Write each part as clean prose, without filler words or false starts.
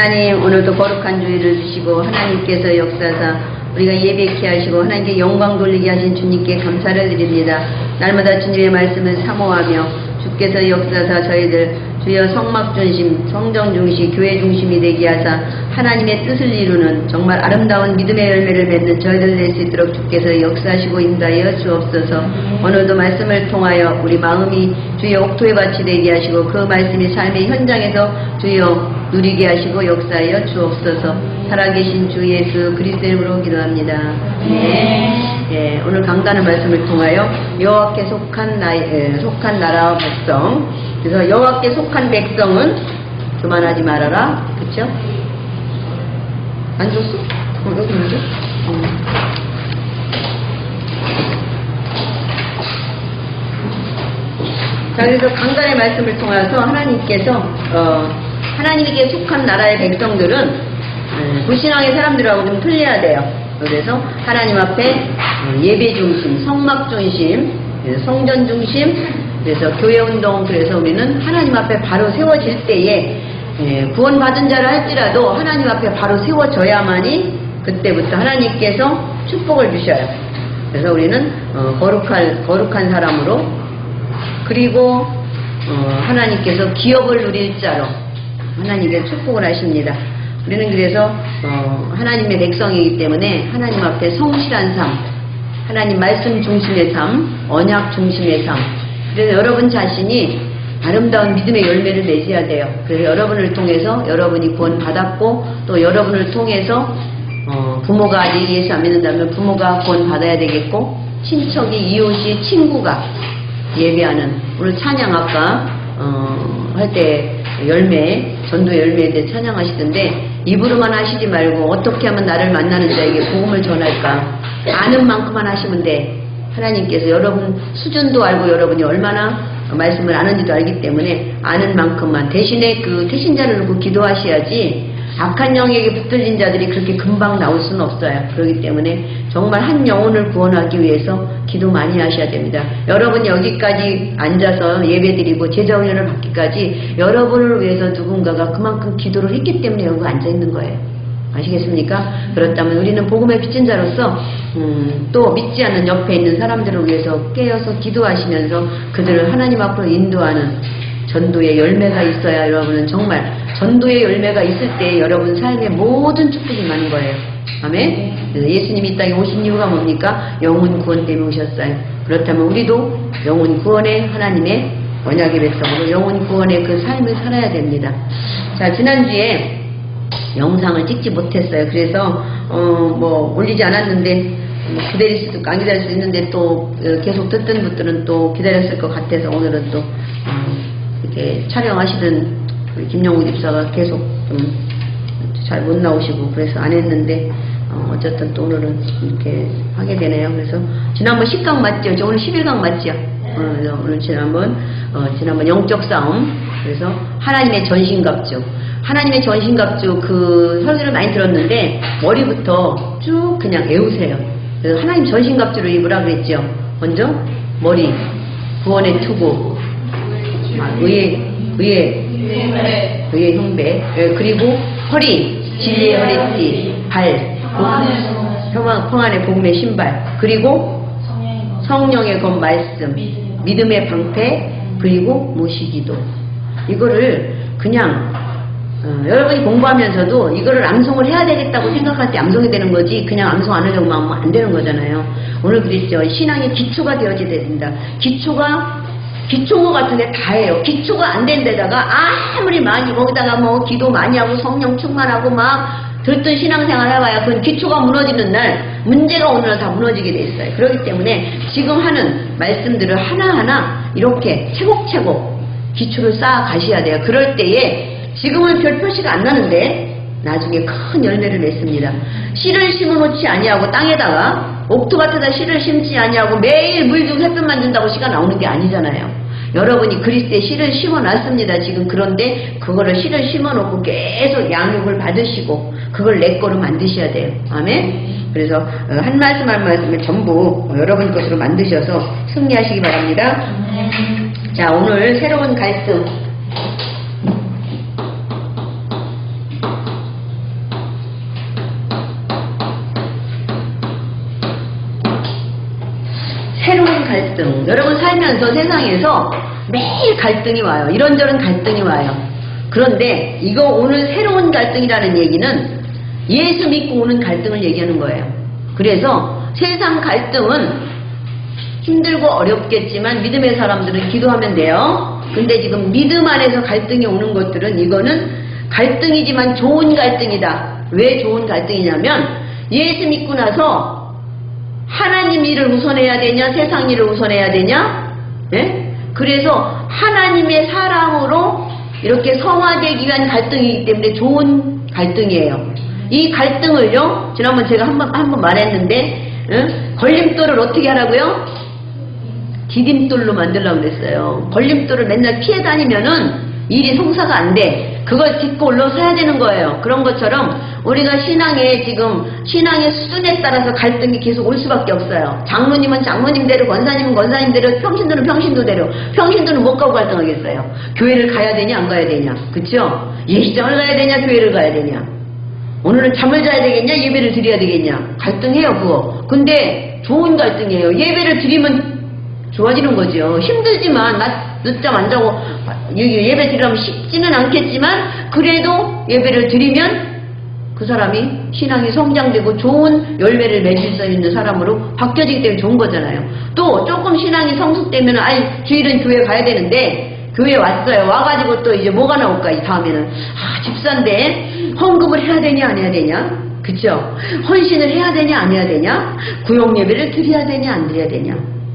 하나님 오늘도 거룩한 주일을 주시고 하나님께서 역사사 우리가 예배케 하시고 하나님께 영광 돌리게 하신 주님께 감사를 드립니다. 날마다 주님의 말씀을 사모하며 주께서 역사사 저희들 주여 성막 중심, 성전 중심, 교회 중심이 되게 하사 하나님의 뜻을 이루는 정말 아름다운 믿음의 열매를 맺는 저희들 될 수 있도록 주께서 역사하시고 인도하여 주옵소서. 오늘도 말씀을 통하여 우리 마음이 주여 옥토의 밭이 되게 하시고 그 말씀이 삶의 현장에서 주여 누리게 하시고 역사하여 주옵소서. 살아계신 주 예수 그리스도의 이름으로 기도합니다. 네. 오늘 강단의 말씀을 통하여 여호와께 속한 나라와 백성. 그래서 여호와께 속한 백성은 교만하지 말아라. 그쵸? 안 줬어? 여기 뭐죠? 자, 그래서 강단의 말씀을 통해서 하나님께서 하나님에게 속한 나라의 백성들은 불신앙의 사람들하고 좀 틀려야 돼요. 그래서 하나님 앞에 예배 중심, 성막 중심, 성전 중심, 그래서 교회 운동, 그래서 우리는 하나님 앞에 바로 세워질 때에 구원받은 자를 할지라도 하나님 앞에 바로 세워져야만이 그때부터 하나님께서 축복을 주셔요. 그래서 우리는 거룩한 사람으로, 그리고 하나님께서 기업을 누릴 자로 하나님께서 축복을 하십니다. 우리는 그래서 하나님의 백성이기 때문에 하나님 앞에 성실한 삶, 하나님 말씀 중심의 삶, 언약 중심의 삶. 그래서 여러분 자신이 아름다운 믿음의 열매를 내셔야 돼요. 그래서 여러분을 통해서 여러분이 구원 받았고, 또 여러분을 통해서 부모가 예수 안 믿는다면 부모가 구원 받아야 되겠고, 친척이, 이웃이, 친구가 예배하는, 오늘 찬양 아까 할 때 열매, 전도 열매에 대해 찬양하시던데, 입으로만 하시지 말고 어떻게 하면 나를 만나는 자에게 복음을 전할까? 아는 만큼만 하시면 돼. 하나님께서 여러분 수준도 알고 여러분이 얼마나 말씀을 아는지도 알기 때문에 아는 만큼만, 대신에 그 태신자를 놓고 기도하셔야지 악한 영에게 붙들린 자들이 그렇게 금방 나올 수는 없어요. 그렇기 때문에 정말 한 영혼을 구원하기 위해서 기도 많이 하셔야 됩니다. 여러분이 여기까지 앉아서 예배드리고 제자훈련을 받기까지 여러분을 위해서 누군가가 그만큼 기도를 했기 때문에 여기 앉아있는 거예요. 아시겠습니까? 그렇다면 우리는 복음의 빚진 자로서 또 믿지 않는 옆에 있는 사람들을 위해서 깨어서 기도하시면서 그들을 하나님 앞으로 인도하는 전도의 열매가 있어야 여러분은 정말 전도의 열매가 있을 때 여러분 삶에 모든 축복이 많은 거예요. 아멘? 그래서 예수님이 이 땅에 오신 이유가 뭡니까? 영혼 구원 때문에 오셨어요. 그렇다면 우리도 영혼 구원의 하나님의 언약의 백성으로 영혼 구원의 그 삶을 살아야 됩니다. 자, 지난주에 영상을 찍지 못했어요. 그래서 올리지 않았는데 기다릴 수도 안 기다릴 수 있는데 또 계속 듣던 분들은 또 기다렸을 것 같아서 오늘은 또 이렇게 촬영하시던 우리 김영우 집사가 계속 좀 잘 못 나오시고 그래서 안 했는데 어쨌든 또 오늘은 이렇게 하게 되네요. 그래서 지난번 10강 맞죠? 오늘 11강 맞죠? 오늘 지난번 영적 싸움, 그래서 하나님의 전신갑주, 하나님의 전신갑주 그 설교를 많이 들었는데 머리부터 쭉 그냥 외우세요. 그래서 하나님 전신갑주를 입으라 그랬죠. 먼저 머리, 구원의 투구, 의의 흉배, 그리고 허리, 진리의 허리띠, 발, 평안의 복음의 신발, 그리고 성령의 검 말씀, 믿음의 방패, 그리고 모시기도. 이거를 그냥 여러분이 공부하면서도 이거를 암송을 해야 되겠다고 생각할 때 암송이 되는 거지, 그냥 암송 안 하려고 하면 안 되는 거잖아요. 오늘 그랬죠. 신앙의 기초가 되어져야 된다. 기초인 것 같은데 다예요. 기초가 안 된 데다가 아무리 많이 거기다가 기도 많이 하고 성령 충만하고 막 들뜬 신앙생활 해봐야 그건 기초가 무너지는 날 문제가 오는 날 다 무너지게 돼 있어요. 그렇기 때문에 지금 하는 말씀들을 하나하나 이렇게 차곡차곡 기초를 쌓아 가셔야 돼요. 그럴 때에 지금은 별 표시가 안 나는데 나중에 큰 열매를 맺습니다. 씨를 심어놓지 아니하고 땅에다가 옥토밭에다 씨를 심지 아니하고 매일 물 주고 햇볕만 준다고 씨가 나오는 게 아니잖아요. 여러분이 그리스도의 씨를 심어놨습니다. 지금. 그런데 그거를 씨를 심어놓고 계속 양육을 받으시고 그걸 내 거로 만드셔야 돼요. 아멘? 그래서 한 말씀 한 말씀을 전부 여러분 것으로 만드셔서 승리하시기 바랍니다. 자, 오늘 새로운 갈등, 갈등. 여러분 살면서 세상에서 매일 갈등이 와요. 이런저런 갈등이 와요. 그런데 이거 오늘 새로운 갈등이라는 얘기는 예수 믿고 오는 갈등을 얘기하는 거예요. 그래서 세상 갈등은 힘들고 어렵겠지만 믿음의 사람들은 기도하면 돼요. 근데 지금 믿음 안에서 갈등이 오는 것들은 이거는 갈등이지만 좋은 갈등이다. 왜 좋은 갈등이냐면 예수 믿고 나서 하나님 일을 우선해야 되냐 세상 일을 우선해야 되냐? 네? 그래서 하나님의 사랑으로 이렇게 성화되기 위한 갈등이기 때문에 좋은 갈등이에요. 이 갈등을요, 지난번 제가 한번 말했는데, 걸림돌을 어떻게 하라고요? 디딤돌로 만들려고 그랬어요. 걸림돌을 맨날 피해 다니면은 일이 성사가 안 돼. 그걸 딛고 올라서야 되는 거예요. 그런 것처럼 우리가 신앙의 수준에 따라서 갈등이 계속 올 수밖에 없어요. 장로님은 장로님대로, 권사님은 권사님대로, 평신도는 평신도대로. 평신도는 못 가고 갈등하겠어요. 교회를 가야 되냐 안 가야 되냐. 그쵸? 예시장을 가야 되냐 교회를 가야 되냐. 오늘은 잠을 자야 되겠냐 예배를 드려야 되겠냐. 갈등해요 그거. 근데 좋은 갈등이에요. 예배를 드리면 좋아지는 거죠. 힘들지만 늦잠 안 자고 예배 드리려면 쉽지는 않겠지만 그래도 예배를 드리면 그 사람이 신앙이 성장되고 좋은 열매를 맺을 수 있는 사람으로 바뀌어지기 때문에 좋은 거잖아요. 또 조금 신앙이 성숙되면 주일은 교회 가야 되는데 교회 왔어요. 와가지고 또 이제 뭐가 나올까 이 다음에는 집사인데 헌금을 해야 되냐 안 해야 되냐. 그쵸? 헌신을 해야 되냐 안 해야 되냐. 구역 예배를 드려야 되냐 안 드려야 되냐.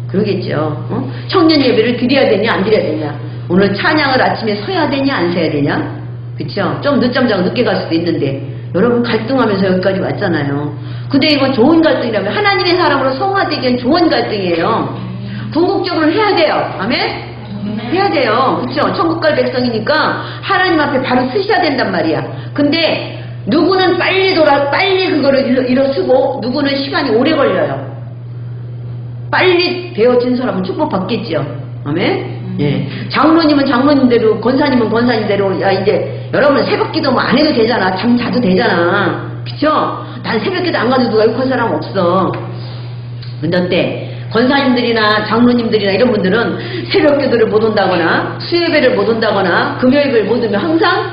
그러겠죠. 청년 예배를 드려야 되냐 안 드려야 되냐. 오늘 찬양을 아침에 서야 되냐 안 서야 되냐. 그쵸? 좀 늦잠 자고 늦게 갈 수도 있는데 여러분 갈등하면서 여기까지 왔잖아요. 근데 이건 좋은 갈등이라면 하나님의 사람으로 성화되기엔 좋은 갈등이에요. 궁극적으로 해야 돼요. 아멘? 해야 돼요. 그쵸? 천국 갈 백성이니까 하나님 앞에 바로 서셔야 된단 말이야. 근데 누구는 빨리 그거를 일어서고 누구는 시간이 오래 걸려요. 빨리 배워진 사람은 축복받겠죠. 아멘? 예. 장로님은 장로님대로, 권사님은 권사님대로, 야, 이제, 여러분 새벽기도 뭐 안 해도 되잖아. 잠 자도 되잖아. 그쵸? 난 새벽기도 안 가도 누가 욕할 사람 없어. 근데 어때? 권사님들이나 장로님들이나 이런 분들은 새벽기도를 못 온다거나, 수요예배를 못 온다거나, 금요예배를 못 오면 항상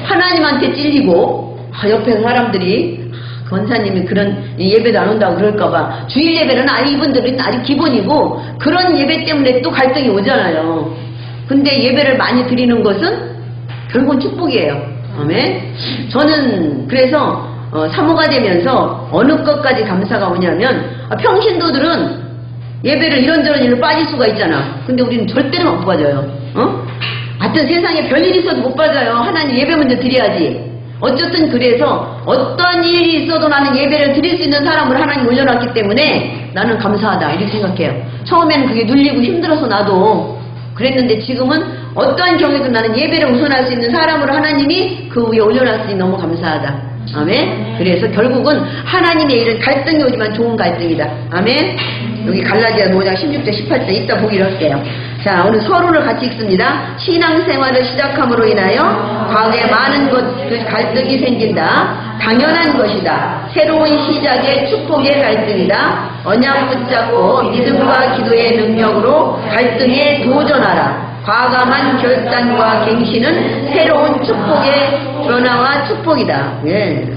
하나님한테 찔리고, 옆에 사람들이, 권사님이 그런 예배도 안 온다고 그럴까봐 주일 예배는 이분들은 아주 기본이고 그런 예배 때문에 또 갈등이 오잖아요. 근데 예배를 많이 드리는 것은 결국은 축복이에요. 아멘. 저는 그래서 사모가 되면서 어느 것까지 감사가 오냐면 평신도들은 예배를 이런저런 일로 빠질 수가 있잖아. 근데 우리는 절대로 못 빠져요. 하여튼 세상에 별일 있어도 못 빠져요. 하나님 예배 먼저 드려야지. 어쨌든 그래서 어떤 일이 있어도 나는 예배를 드릴 수 있는 사람을 하나님 올려놨기 때문에 나는 감사하다 이렇게 생각해요. 처음에는 그게 눌리고 힘들어서 나도 그랬는데 지금은 어떠한 경우에도 나는 예배를 우선할 수 있는 사람으로 하나님이 그 위에 올려놨으니 너무 감사하다. 아멘. 그래서 결국은 하나님의 일은 갈등이 오지만 좋은 갈등이다. 아멘. 여기 갈라디아 5장 16절 18절 이따 보기로 할게요. 자, 오늘 서론을 같이 읽습니다. 신앙생활을 시작함으로 인하여 과거에 많은 갈등이 생긴다. 당연한 것이다. 새로운 시작의 축복의 갈등이다. 언약 붙잡고 믿음과 기도의 능력으로 갈등에 도전하라. 과감한 결단과 갱신은 새로운 축복의 변화와 축복이다. 예.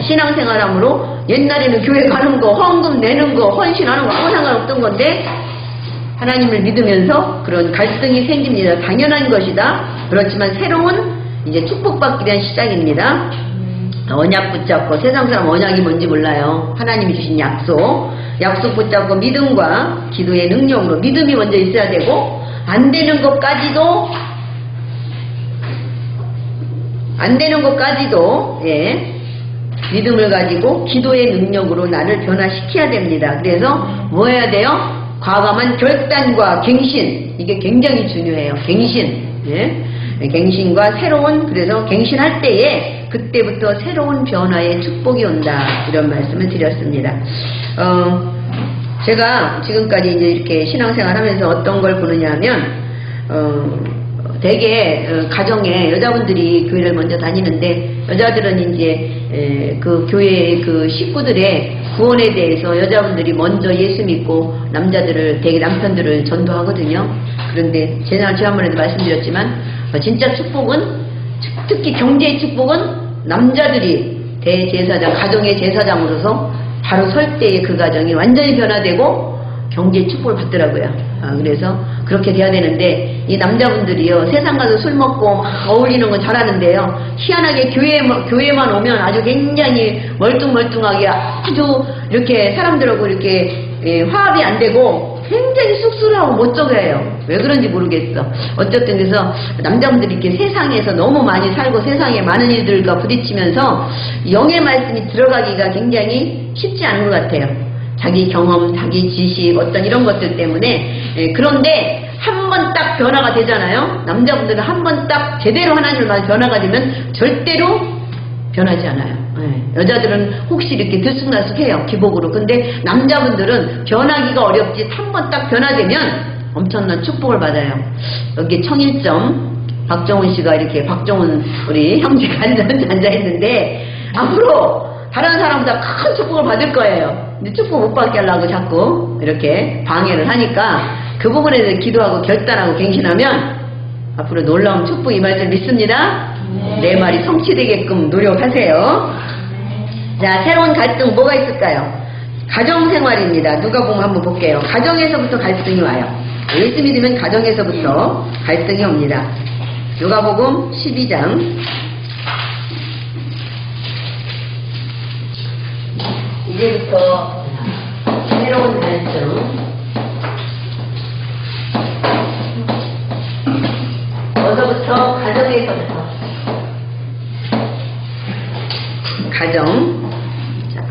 신앙생활함으로 옛날에는 교회 가는 거, 헌금 내는 거, 헌신하는 거 아무 상관없던 건데 하나님을 믿으면서 그런 갈등이 생깁니다. 당연한 것이다. 그렇지만 새로운 이제 축복받기 위한 시작입니다. 언약 붙잡고 세상 사람 언약이 뭔지 몰라요. 하나님이 주신 약속 붙잡고 믿음과 기도의 능력으로 믿음이 먼저 있어야 되고 안 되는 것까지도 예. 믿음을 가지고 기도의 능력으로 나를 변화시켜야 됩니다. 그래서 뭐 해야 돼요? 과감한 결단과 갱신. 이게 굉장히 중요해요. 갱신. 예? 갱신과 그래서 갱신할 때에 그때부터 새로운 변화의 축복이 온다. 이런 말씀을 드렸습니다. 제가 지금까지 이제 이렇게 신앙생활 하면서 어떤 걸 보느냐 하면, 되게 가정에 여자분들이 교회를 먼저 다니는데 여자들은 이제 그 교회의 그 식구들의 구원에 대해서 여자분들이 먼저 예수 믿고 남편들을 전도하거든요. 그런데 지난번에도 말씀드렸지만 진짜 축복은, 특히 경제의 축복은 남자들이 대제사장, 가정의 제사장으로서 바로 설 때의 그 가정이 완전히 변화되고 경제의 축복을 받더라고요. 그래서 그렇게 돼야 되는데, 이 남자분들이요, 세상 가서 술 먹고 막 어울리는 건 잘하는데요, 희한하게 교회만 오면 아주 굉장히 멀뚱멀뚱하게 아주 이렇게 사람들하고 이렇게 화합이 안 되고 굉장히 쑥스러워하고 멋쩍어해요. 왜 그런지 모르겠어. 어쨌든 그래서 남자분들이 이렇게 세상에서 너무 많이 살고 세상에 많은 일들과 부딪히면서 영의 말씀이 들어가기가 굉장히 쉽지 않은 것 같아요. 자기 경험, 자기 지식, 어떤 이런 것들 때문에. 그런데 한 번 딱 변화가 되잖아요. 남자분들은 한 번 딱 제대로 하나님을 변화가 되면 절대로 변하지 않아요. 여자들은 혹시 이렇게 들쑥날쑥해요, 기복으로. 근데 남자분들은 변하기가 어렵지, 한 번 딱 변화되면 엄청난 축복을 받아요. 여기 청일점 박정훈 씨가 이렇게, 박정훈 우리 형제가 앉아있는데 앞으로 다른 사람보다 큰 축복을 받을 거예요. 근데 축복 못 받게 하려고 자꾸 이렇게 방해를 하니까 그 부분에 대해서 기도하고 결단하고 갱신하면 앞으로 놀라운 축복이 임할 줄 믿습니다. 내 말이 성취되게끔 노력하세요. 자, 새로운 갈등 뭐가 있을까요? 가정생활입니다. 누가 보면 한번 볼게요. 가정에서부터 갈등이 와요. 예수 믿으면 가정에서부터 갈등이 옵니다. 누가복음 12장 이제부터 새로운 갈등. 어서부터 가정에서부터. 가정. 자,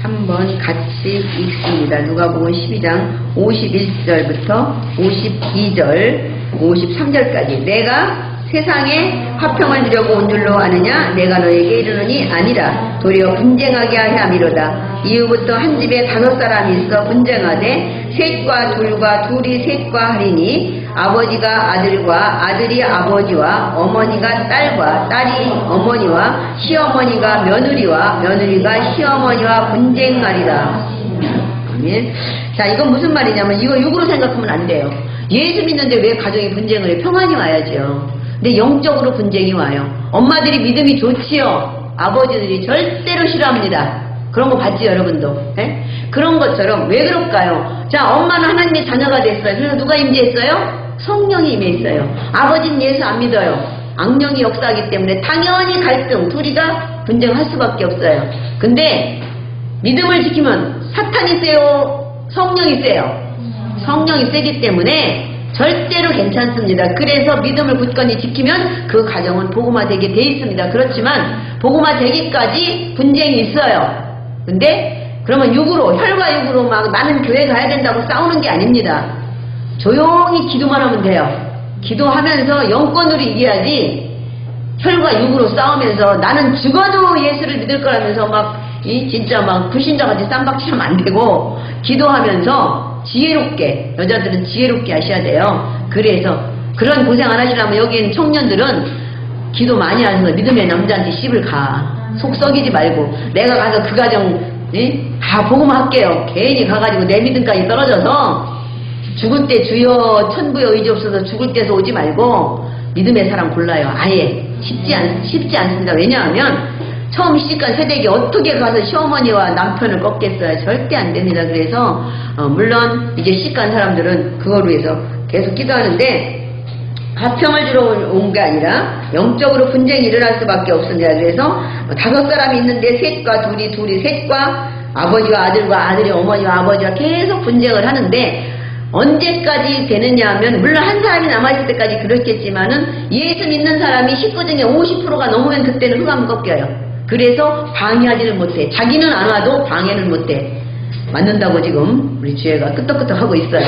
한번 같이 읽습니다. 누가복음 12장 51절부터 52절, 53절까지. 내가 세상에 화평을 주려고 온 줄로 아느냐? 내가 너에게 이르노니 아니라 도리어 분쟁하게 함이로다. 이후부터 한 집에 5사람이 있어 분쟁하되 셋과 둘과 둘이 셋과 하리니 아버지가 아들과 아들이 아버지와 어머니가 딸과 딸이 어머니와 시어머니가 며느리와 며느리가 시어머니와 분쟁하리라. 아멘. 자, 이건 무슨 말이냐면 이거 육으로 생각하면 안 돼요. 예수 믿는데 왜 가정이 분쟁을 해? 평안이 와야죠. 근데 영적으로 분쟁이 와요. 엄마들이 믿음이 좋지요. 아버지들이 절대로 싫어합니다. 그런 거 봤지, 여러분도? 네? 그런 것처럼 왜 그럴까요? 자, 엄마는 하나님의 자녀가 됐어요. 그래서 누가 임재했어요? 성령이 임했어요. 아버지는 예수 안 믿어요. 악령이 역사하기 때문에 당연히 갈등, 둘이가 분쟁할 수밖에 없어요. 근데 믿음을 지키면 사탄이 세요? 성령이 세요? 성령이 세기 때문에 절대로 괜찮습니다. 그래서 믿음을 굳건히 지키면 그 가정은 복음화되게 돼 있습니다. 그렇지만 복음화되기까지 분쟁이 있어요. 근데 그러면 육으로, 혈과 육으로 막 나는 교회 가야 된다고 싸우는 게 아닙니다. 조용히 기도만 하면 돼요. 기도하면서 영권으로 이겨야지 혈과 육으로 싸우면서 나는 죽어도 예수를 믿을 거라면서 막 진짜 막 불신자같이 쌈박질하면 안 되고 기도하면서 지혜롭게, 여자들은 지혜롭게 하셔야 돼요. 그래서 그런 고생 안 하시려면 여기는 청년들은 기도 많이 하셔서 믿음의 남자한테 씹을 가. 속 썩이지 말고 내가 가서 그 가정 다 복음할게요. 괜히 가가지고 내 믿음까지 떨어져서 죽을 때 주여 천부에 의지 없어서 죽을 때서 오지 말고 믿음의 사람 골라요. 아예 쉽지 않습니다. 왜냐하면 처음 시집간 새댁이 어떻게 가서 시어머니와 남편을 꺾겠어요? 절대 안 됩니다. 그래서 물론 이제 시집간 사람들은 그거로 해서 계속 기도하는데 화평을 주러 온 게 아니라 영적으로 분쟁이 일어날 수밖에 없습니다. 그래서 5사람이 있는데 셋과 둘이 셋과 아버지와 아들과 아들이 어머니와 아버지와 계속 분쟁을 하는데 언제까지 되느냐 하면 물론 한 사람이 남아있을 때까지 그렇겠지만은 예수 믿는 사람이 식구 중에 50%가 넘으면 그때는 흑암 꺾여요. 그래서 방해하지는 못해. 자기는 안 와도 방해는 못해. 맞는다고 지금 우리 주애가 끄떡끄떡 하고 있어요.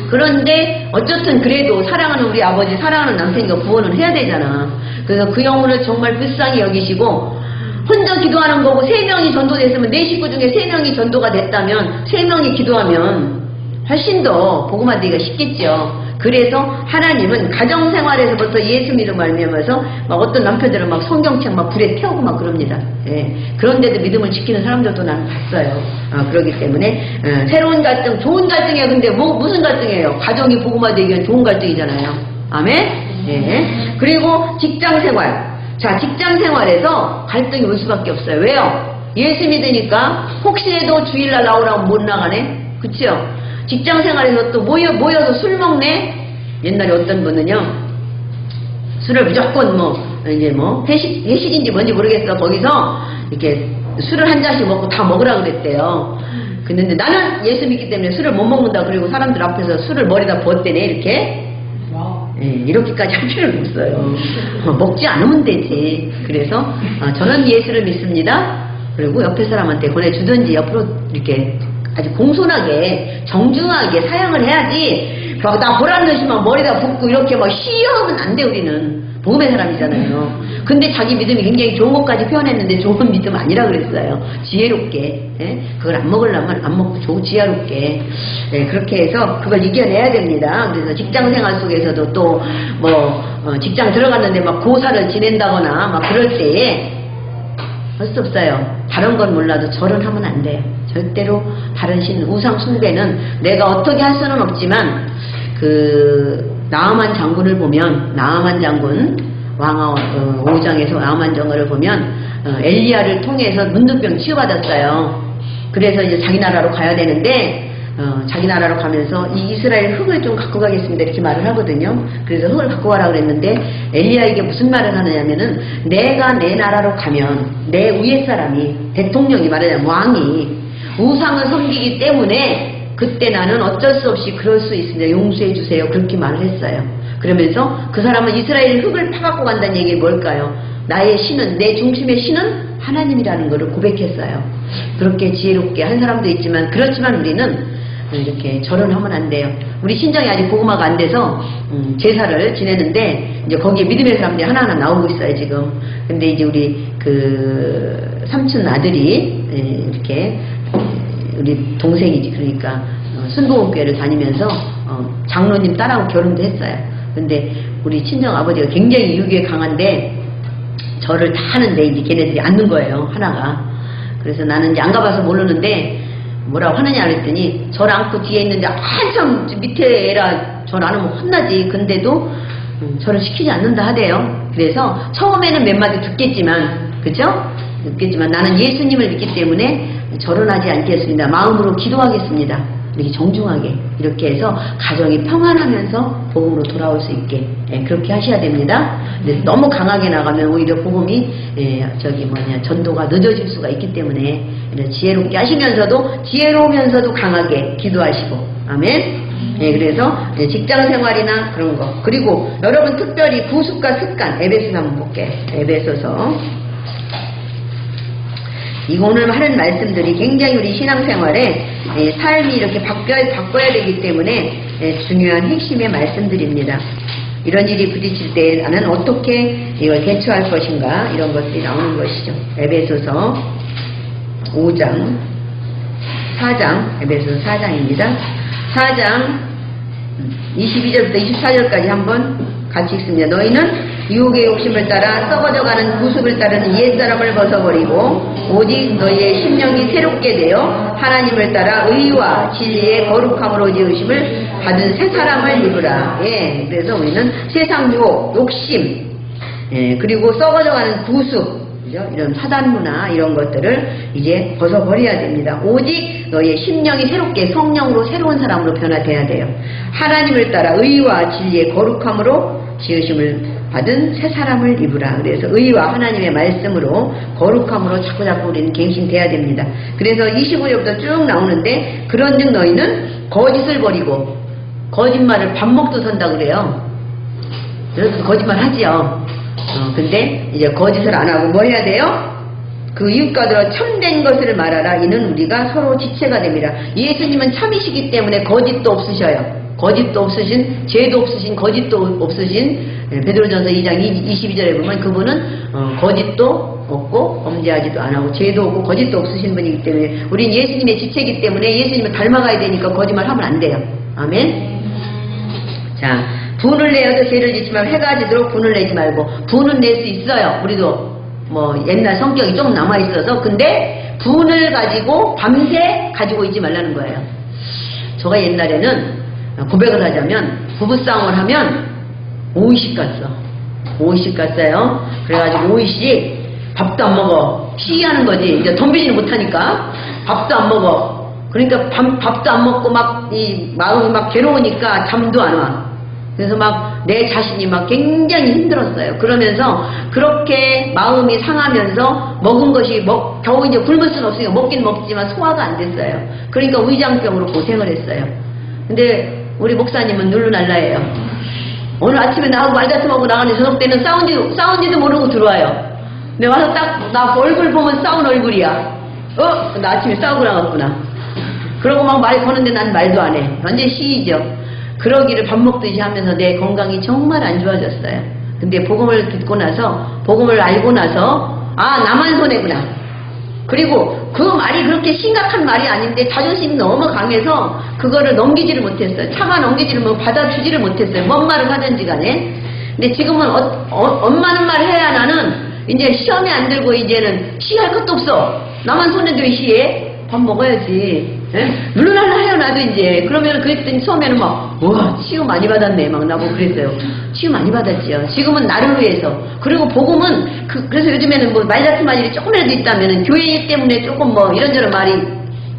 그런데 어쨌든 그래도 사랑하는 우리 아버지, 사랑하는 남편이가 구원을 해야 되잖아. 그래서 그 영혼을 정말 불쌍히 여기시고 혼자 기도하는 거고 3명이 전도됐으면 내 식구 중에 3명이 전도가 됐다면 3명이 기도하면 훨씬 더 복음화 되기가 쉽겠죠. 그래서 하나님은 가정생활에서부터 예수 믿음 말미암아서 막 어떤 남편들은 막 성경책 막 불에 태우고 막 그럽니다. 예. 그런데도 믿음을 지키는 사람들도 나는 봤어요. 그렇기 때문에 새로운 갈등, 좋은 갈등이에요. 근데 무슨 갈등이에요? 가정이 복음화 되기 위한 좋은 갈등이잖아요. 아멘? 예. 그리고 직장생활. 자, 직장생활에서 갈등이 올 수밖에 없어요. 왜요? 예수 믿으니까 혹시라도 주일날 나오라고 못 나가네? 그치요? 직장생활에서 또 모여서 술 먹네? 옛날에 어떤 분은요, 술을 무조건 회식인지 뭔지 모르겠어. 거기서 이렇게 술을 한 잔씩 먹고 다 먹으라 그랬대요. 근데 나는 예수 믿기 때문에 술을 못 먹는다. 그리고 사람들 앞에서 술을 머리다 부었대네, 이렇게. 예, 이렇게까지 할 필요는 없어요. 먹지 않으면 되지. 그래서 저는 예수를 믿습니다. 그리고 옆에 사람한테 권해주든지 옆으로 이렇게 아주 공손하게 정중하게 사양을 해야지. 나 보란 듯이만 머리다 붓고 이렇게 막 쉬어하면 안 돼. 우리는 복음의 사람이잖아요. 근데 자기 믿음이 굉장히 좋은 것까지 표현했는데 좋은 믿음 아니라 그랬어요. 지혜롭게. 예? 그걸 안 먹으려면 안 먹고 지혜롭게. 예, 그렇게 해서 그걸 이겨내야 됩니다. 그래서 직장생활 속에서도 또 직장 들어갔는데 막 고사를 지낸다거나 막 그럴 때에 할 수 없어요. 다른 건 몰라도 절은 하면 안 돼요. 절대로 다른 신 우상 숭배는 내가 어떻게 할 수는 없지만 나아만 장군을 보면 나아만 장군 왕하 5장에서 나아만 장군을 보면 엘리야를 통해서 문둥병 치유받았어요. 그래서 이제 자기 나라로 가야 되는데 자기 나라로 가면서 이 이스라엘 흙을 좀 갖고 가겠습니다 이렇게 말을 하거든요. 그래서 흙을 갖고 가라 그랬는데 엘리야에게 무슨 말을 하느냐면은 내가 내 나라로 가면 내 위에 사람이 대통령이 말하자면 왕이 우상을 섬기기 때문에 그때 나는 어쩔 수 없이 그럴 수 있습니다. 용서해 주세요. 그렇게 말을 했어요. 그러면서 그 사람은 이스라엘 흙을 파갖고 간다는 얘기 뭘까요? 나의 신은 내 중심의 신은 하나님이라는 것을 고백했어요. 그렇게 지혜롭게 한 사람도 있지만 그렇지만 우리는 이렇게 절은 하면 안 돼요. 우리 신정이 아직 복음화가 안 돼서 제사를 지내는데 이제 거기에 믿음의 사람들이 하나하나 나오고 있어요 지금. 근데 이제 우리 삼촌 아들이 이렇게 우리 동생이지 그러니까 순복음교회를 다니면서 장로님 딸하고 결혼도 했어요. 근데 우리 친정 아버지가 굉장히 유교에 강한데 절을 다 하는데 이제 걔네들이 앉는 거예요 하나가. 그래서 나는 이제 안 가봐서 모르는데 뭐라고 하느냐 그랬더니 절 않고 뒤에 있는데 한참 밑에 애라 절 안 하면 혼나지. 근데도 절을 시키지 않는다 하대요. 그래서 처음에는 몇 마디 듣겠지만 그죠? 듣겠지만 나는 예수님을 믿기 때문에 절은 하지 않겠습니다. 마음으로 기도하겠습니다. 이렇게 정중하게 이렇게 해서 가정이 평안하면서 복음으로 돌아올 수 있게 그렇게 하셔야 됩니다. 근데 너무 강하게 나가면 오히려 복음이 전도가 늦어질 수가 있기 때문에 지혜롭게 하시면서도 지혜로우면서도 강하게 기도하시고 아멘. 그래서 직장생활이나 그런 거 그리고 여러분 특별히 구습과 습관 에베소서 한번 볼게요. 에베소서 이거 오늘 하는 말씀들이 굉장히 우리 신앙생활에 삶이 이렇게 바꿔야 되기 때문에 중요한 핵심의 말씀들입니다. 이런 일이 부딪힐 때 나는 어떻게 이걸 대처할 것인가 이런 것들이 나오는 것이죠. 에베소서 5장 4장 에베소서 4장입니다. 4장 22절부터 24절까지 한번 같이 읽습니다. 너희는 유혹의 욕심을 따라 썩어져가는 구습을 따르는 옛사람을 벗어버리고 오직 너희의 심령이 새롭게 되어 하나님을 따라 의와 진리의 거룩함으로 지으심을 받은 새 사람을 입으라. 그래서 우리는 세상 유혹, 욕심, 그리고 썩어져가는 구습, 이런 사단 문화 이런 것들을 이제 벗어버려야 됩니다. 오직 너희의 심령이 새롭게 성령으로 새로운 사람으로 변화돼야 돼요. 하나님을 따라 의와 진리의 거룩함으로 지으심을 받은 새 사람을 입으라. 그래서 의와 하나님의 말씀으로 거룩함으로 자꾸자꾸 우리는 갱신돼야 됩니다. 그래서 25절부터 쭉 나오는데 그런즉 너희는 거짓을 버리고 거짓말을 밥 먹듯 한다 그래요. 그래서 거짓말 하지요. 근데 이제 거짓을 안 하고 뭐 해야 돼요? 그 이웃과 더러 참된 것을 말하라. 이는 우리가 서로 지체가 됩니다. 예수님은 참이시기 때문에 거짓도 없으셔요. 거짓도 없으신, 죄도 없으신, 거짓도 없으신 베드로전서 2장 22절에 보면 그분은 거짓도 없고 범죄하지도 안 하고 죄도 없고 거짓도 없으신 분이기 때문에 우린 예수님의 지체이기 때문에 예수님을 닮아가야 되니까 거짓말 하면 안 돼요. 아멘. 자, 분을 내어도 죄를 짓지 말고 해가 지도록 분을 내지 말고. 분은 낼 수 있어요. 우리도 뭐 옛날 성격이 좀 남아있어서. 근데 분을 가지고 밤새 가지고 있지 말라는 거예요. 제가 옛날에는 고백을 하자면 부부싸움을 하면 5일씩 갔어. 5일씩 갔어요. 그래가지고 5일씩 밥도 안 먹어. 시위하는 거지. 이제 덤비지는 못하니까 밥도 안 먹어. 그러니까 밥도 안 먹고 막 이 마음이 막 괴로우니까 잠도 안 와. 그래서 막 내 자신이 막 굉장히 힘들었어요. 그러면서 그렇게 마음이 상하면서 먹은 것이 겨우 이제 굶을 수는 없으니까 먹긴 먹지만 소화가 안 됐어요. 그러니까 위장병으로 고생을 했어요. 근데 우리 목사님은 룰루날라예요. 오늘 아침에 나하고 말다툼하고 나가는 저녁 때는 싸운지도 모르고 들어와요. 근데 와서 딱 나 얼굴 보면 싸운 얼굴이야. 나 아침에 싸우고 나갔구나. 그러고 막 말 거는데 난 말도 안 해. 완전 시이죠. 그러기를 밥 먹듯이 하면서 내 건강이 정말 안 좋아졌어요. 근데 복음을 듣고 나서, 복음을 알고 나서, 아, 나만 손해구나. 그리고 그 말이 그렇게 심각한 말이 아닌데 자존심이 너무 강해서 그거를 넘기지를 못했어요. 차가 넘기지를 못, 받아주지를 못했어요. 뭔 말을 하든지 간에. 근데 지금은 엄마는 말 해야 나는 이제 시험에 안 들고 이제는 시할 것도 없어. 나만 손해도 시해. 밥 먹어야지. 룰루랄라 해요, 나도 이제. 그러면 그랬더니 처음에는 막, 우와, 치유 많이 받았네. 막 나보고 그랬어요. 치유 많이 받았지요. 지금은 나를 위해서. 그리고 복음은, 그래서 요즘에는 뭐 말 같은 말이 조금이라도 있다면은 교회 때문에 조금 뭐 이런저런 말이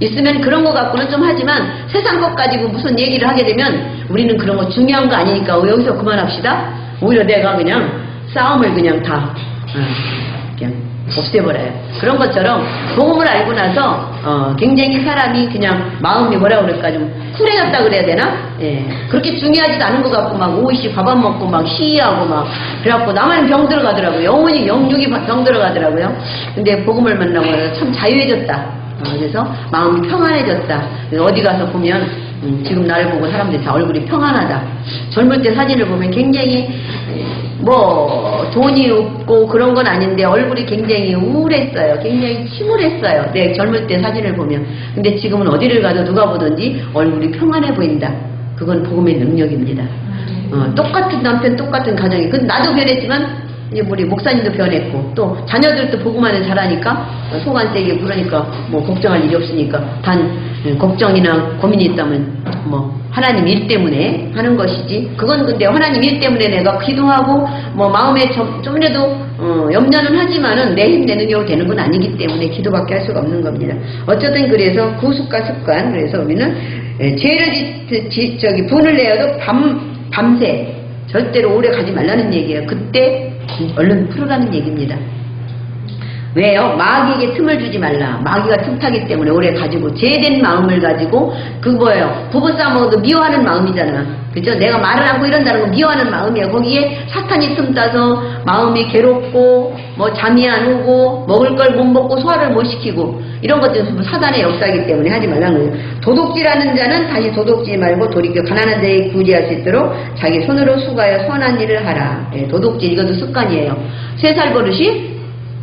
있으면 그런 거 갖고는 좀 하지만 세상 것 가지고 무슨 얘기를 하게 되면 우리는 그런 거 중요한 거 아니니까 여기서 그만합시다. 오히려 내가 그냥 싸움을 그냥 다, 그냥 없애버려요. 그런 것처럼 복음을 알고 나서 굉장히 사람이 그냥 마음이 뭐라 그럴까 좀 쿨해졌다 그래야 되나? 예. 그렇게 중요하지도 않은 것 같고 막 오이씨 밥 안 먹고 막 시위하고 막 그래갖고 나만 병 들어가더라고요. 영혼이 영육이 병 들어가더라고요. 근데 복음을 만나고 나서 참 자유해졌다. 그래서 마음이 평안해졌다. 그래서 어디 가서 보면 지금 나를 보고 사람들이 다 얼굴이 평안하다. 젊을 때 사진을 보면 굉장히 뭐 돈이 없고 그런 건 아닌데 얼굴이 굉장히 우울했어요. 굉장히 침울했어요. 내 젊을 때 사진을 보면. 근데 지금은 어디를 가도 누가 보든지 얼굴이 평안해 보인다. 그건 복음의 능력입니다. 똑같은 남편, 똑같은 가정이. 근데 나도 변했지만 이제 우리 목사님도 변했고 또 자녀들도 보고만 잘하니까 속 안 세게 그러니까 뭐 걱정할 일이 없으니까 단 걱정이나 고민이 있다면 뭐 하나님 일 때문에 하는 것이지. 그건 근데 하나님 일 때문에 내가 기도하고 뭐 마음에 좀이라도 염려는 하지만은 내 힘 내 능력으로 되는 건 아니기 때문에 기도밖에 할 수가 없는 겁니다. 어쨌든 그래서 구습과 습관. 그래서 우리는 죄를 분을 내어도 밤새 절대로 오래 가지 말라는 얘기예요. 그때 얼른 풀으라는 얘기입니다. 왜요? 마귀에게 틈을 주지 말라. 마귀가 틈타기 때문에 오래 가지고 죄된 마음을 가지고 그 뭐예요? 부부싸움도 미워하는 마음이잖아. 그죠? 내가 말을 하고 이런다는 건 미워하는 마음이에요. 거기에 사탄이 틈타서 마음이 괴롭고 뭐 잠이 안 오고 먹을 걸 못 먹고 소화를 못 시키고 이런 것들은 사단의 역사이기 때문에 하지 말라는 거예요. 도둑질하는 자는 다시 도둑질 말고 돌이켜 가난한 자에게 구제할 수 있도록 자기 손으로 수고하여 선한 일을 하라. 예, 도둑질 이것도 습관이에요. 3살 버릇이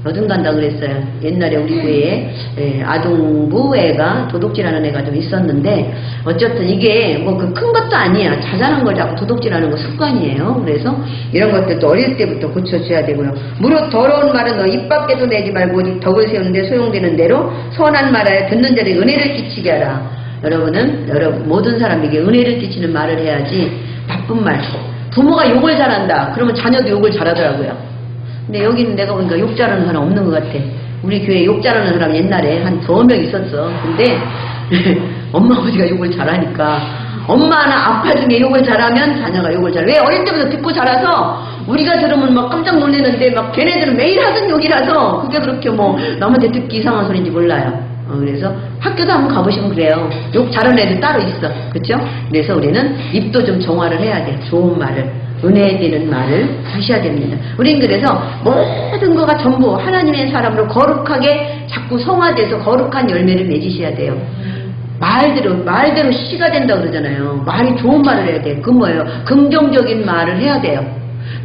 여든 간다 그랬어요. 옛날에 우리 교회에 아동부 애가 도둑질하는 애가 좀 있었는데 어쨌든 이게 뭐 그 큰 것도 아니야. 자잘한 걸 자꾸 도둑질하는 거 습관이에요. 그래서 이런 것들도 어릴 때부터 고쳐줘야 되고요. 무릇 더러운 말은 너 입 밖에도 내지 말고 덕을 세우는데 소용되는 대로 선한 말하여 듣는 자에게 은혜를 끼치게 하라. 여러분 모든 사람에게 은혜를 끼치는 말을 해야지 나쁜 말. 부모가 욕을 잘한다. 그러면 자녀도 욕을 잘하더라고요. 근데 여기는 내가 보니까 욕 잘하는 사람 없는 것 같아. 우리 교회에 욕 잘하는 사람 옛날에 한 2명 있었어. 근데 엄마 아버지가 욕을 잘하니까 엄마나 아빠 중에 욕을 잘하면 자녀가 욕을 잘해. 왜? 어릴 때부터 듣고 자라서 우리가 들으면 막 깜짝 놀라는데 막 걔네들은 매일 하던 욕이라서 그게 그렇게 뭐 남한테 듣기 이상한 소리인지 몰라요. 그래서 학교도 한번 가보시면 그래요. 욕 잘하는 애들 따로 있어. 그렇죠? 그래서 우리는 입도 좀 정화를 해야 돼. 좋은 말을. 은혜 되는 말을 하셔야 됩니다. 우린 그래서 모든 거가 전부 하나님의 사람으로 거룩하게 자꾸 성화돼서 거룩한 열매를 맺으셔야 돼요. 말대로 씨가 된다고 그러잖아요. 말이 좋은 말을 해야 돼. 그 뭐예요? 긍정적인 말을 해야 돼요.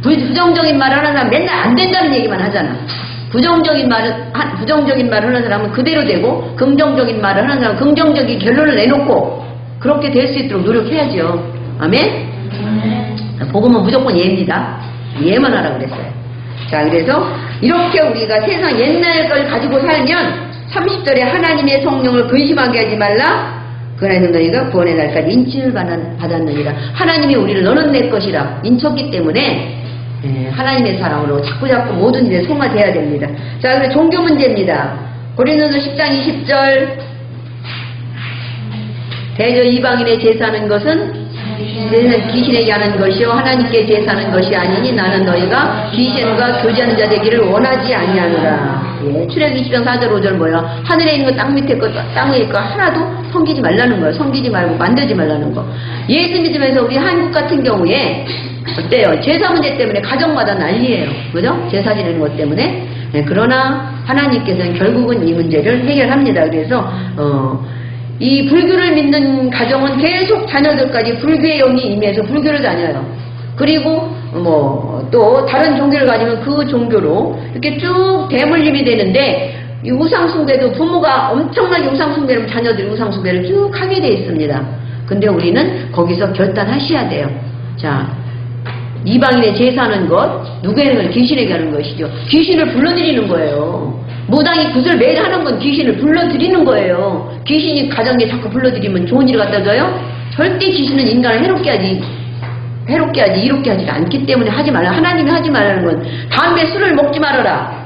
부정적인 말을 하는 사람 맨날 안 된다는 얘기만 하잖아. 부정적인 말을 하는 사람은 그대로 되고, 긍정적인 말을 하는 사람은 긍정적인 결론을 내놓고, 그렇게 될 수 있도록 노력해야죠. 아멘? 복음은 무조건 예입니다. 예만 하라고 그랬어요. 자, 그래서 이렇게 우리가 세상 옛날 걸 가지고 살면 30절에 하나님의 성령을 근심하게 하지 말라. 그날에는 너희가 구원의 날까지 인침을 받았느니라. 하나님이 우리를 너는 내 것이라 인쳤기 때문에 하나님의 사랑으로 자꾸자꾸 모든 일에 송화돼야 됩니다. 자, 그리고 종교 문제입니다. 고린도서 10장 20절 대저 이방인의 제사하는 것은 귀신에게 하는 것이요 하나님께 제사하는 것이 아니니 나는 너희가 귀신과 교제하는 자 되기를 원하지 아니하노라. 예, 출애굽기 20장 4절 5절 뭐야? 하늘에 있는 거 땅 밑에 거 땅 위에 거 하나도 섬기지 말라는 거예요. 섬기지 말고 만들지 말라는 거. 예수 믿으면서 우리 한국 같은 경우에 어때요? 제사 문제 때문에 가정마다 난리예요. 그죠? 제사 지내는 것 때문에. 예, 그러나 하나님께서는 결국은 이 문제를 해결합니다. 그래서 이 불교를 믿는 가정은 계속 자녀들까지 불교의 영이 임해서 불교를 다녀요. 그리고 또 다른 종교를 가지면 그 종교로 이렇게 쭉 대물림이 되는데, 이 우상숭배도 부모가 엄청나게 우상숭배를 하면 자녀들이 우상숭배를 쭉 하게 돼 있습니다. 근데 우리는 거기서 결단하셔야 돼요. 자, 이방인의 제사하는 것, 누구에게 하는 것? 귀신에게 하는 것이죠. 귀신을 불러들이는 거예요. 무당이 굿을 매일 하는 건 귀신을 불러들이는 거예요. 귀신이 가정에 자꾸 불러들이면 좋은 일을 갖다 줘요? 절대 귀신은 인간을 해롭게 하지, 이롭게 하지 않기 때문에 하지 말라. 하나님이 하지 말라는 건 담배, 술을 먹지 말아라.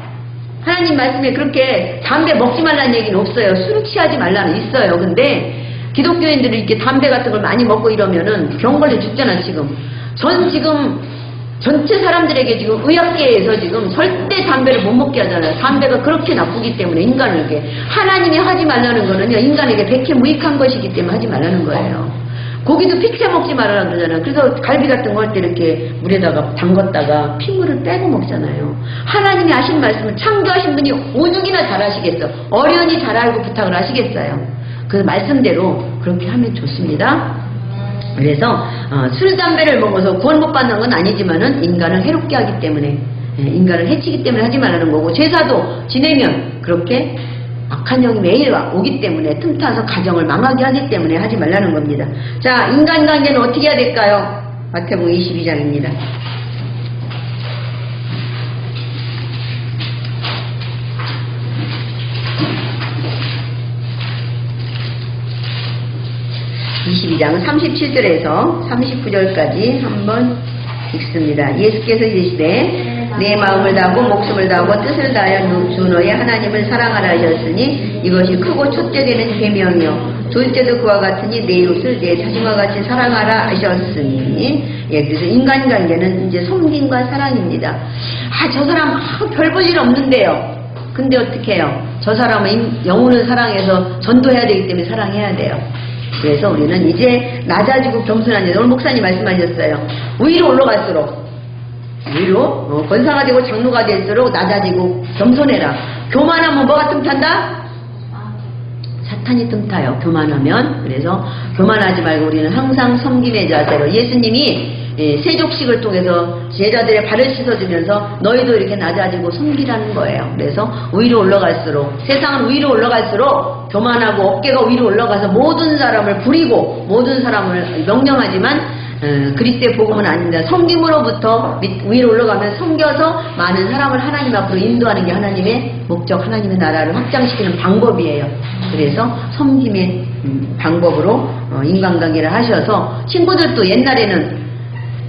하나님 말씀에 그렇게 담배 먹지 말라는 얘기는 없어요. 술 취하지 말라는 있어요. 근데 기독교인들이 이렇게 담배 같은 걸 많이 먹고 이러면은 병 걸려 죽잖아, 지금. 지금 전체 사람들에게 지금 의학계에서 지금 절대 담배를 못 먹게 하잖아요. 담배가 그렇게 나쁘기 때문에 인간에게. 하나님이 하지 말라는 거는요, 인간에게 백해무익한 것이기 때문에 하지 말라는 거예요. 고기도 픽세 먹지 말아라 그러잖아요. 그래서 갈비 같은 거 할 때 이렇게 물에다가 담궜다가 핏물을 빼고 먹잖아요. 하나님이 하신 말씀을 창조하신 분이 오죽이나 잘 하시겠어. 어련히 잘 알고 부탁을 하시겠어요. 그 말씀대로 그렇게 하면 좋습니다. 그래서 술, 담배를 먹어서 구원 못 받는 건 아니지만은 인간을 해롭게 하기 때문에, 인간을 해치기 때문에 하지 말라는 거고, 제사도 지내면 그렇게 악한 영이 매일 오기 때문에 틈타서 가정을 망하게 하기 때문에 하지 말라는 겁니다. 자, 인간관계는 어떻게 해야 될까요? 마태복음 22장입니다. (22장) 37절에서 39절까지 한번 읽습니다. 예수께서 이르시되 내 마음을 다하고 목숨을 다하고 뜻을 다하여 주 너의 하나님을 사랑하라 하셨으니 이것이 크고 첫째 되는 계명이요 둘째도 그와 같으니 내 이웃을 내 자신과 같이 사랑하라 하셨으니. 예, 그래서 인간관계는 이제 섬김과 사랑입니다. 저 사람 별 볼 일 없는데요. 근데 어떻게 해요? 저 사람은 영혼을 사랑해서 전도해야 되기 때문에 사랑해야 돼요. 그래서 우리는 이제 낮아지고 겸손한 일, 오늘 목사님 말씀하셨어요. 위로 올라갈수록 위로 권사가 되고 장로가 될수록 낮아지고 겸손해라. 교만하면 뭐가 틈탄다? 사탄이 틈타요. 교만하면. 그래서 교만하지 말고 우리는 항상 섬김의 자세로, 예수님이 세족식을 통해서 제자들의 발을 씻어주면서 너희도 이렇게 낮아지고 섬기라는 거예요. 그래서 위로 올라갈수록, 세상은 위로 올라갈수록 교만하고 어깨가 위로 올라가서 모든 사람을 부리고 모든 사람을 명령하지만 그리스도의 복음은 아닙니다. 섬김으로부터 위로 올라가면 섬겨서 많은 사람을 하나님 앞으로 인도하는 게 하나님의 목적, 하나님의 나라를 확장시키는 방법이에요. 그래서 섬김의 방법으로 인간관계를 하셔서, 친구들도 옛날에는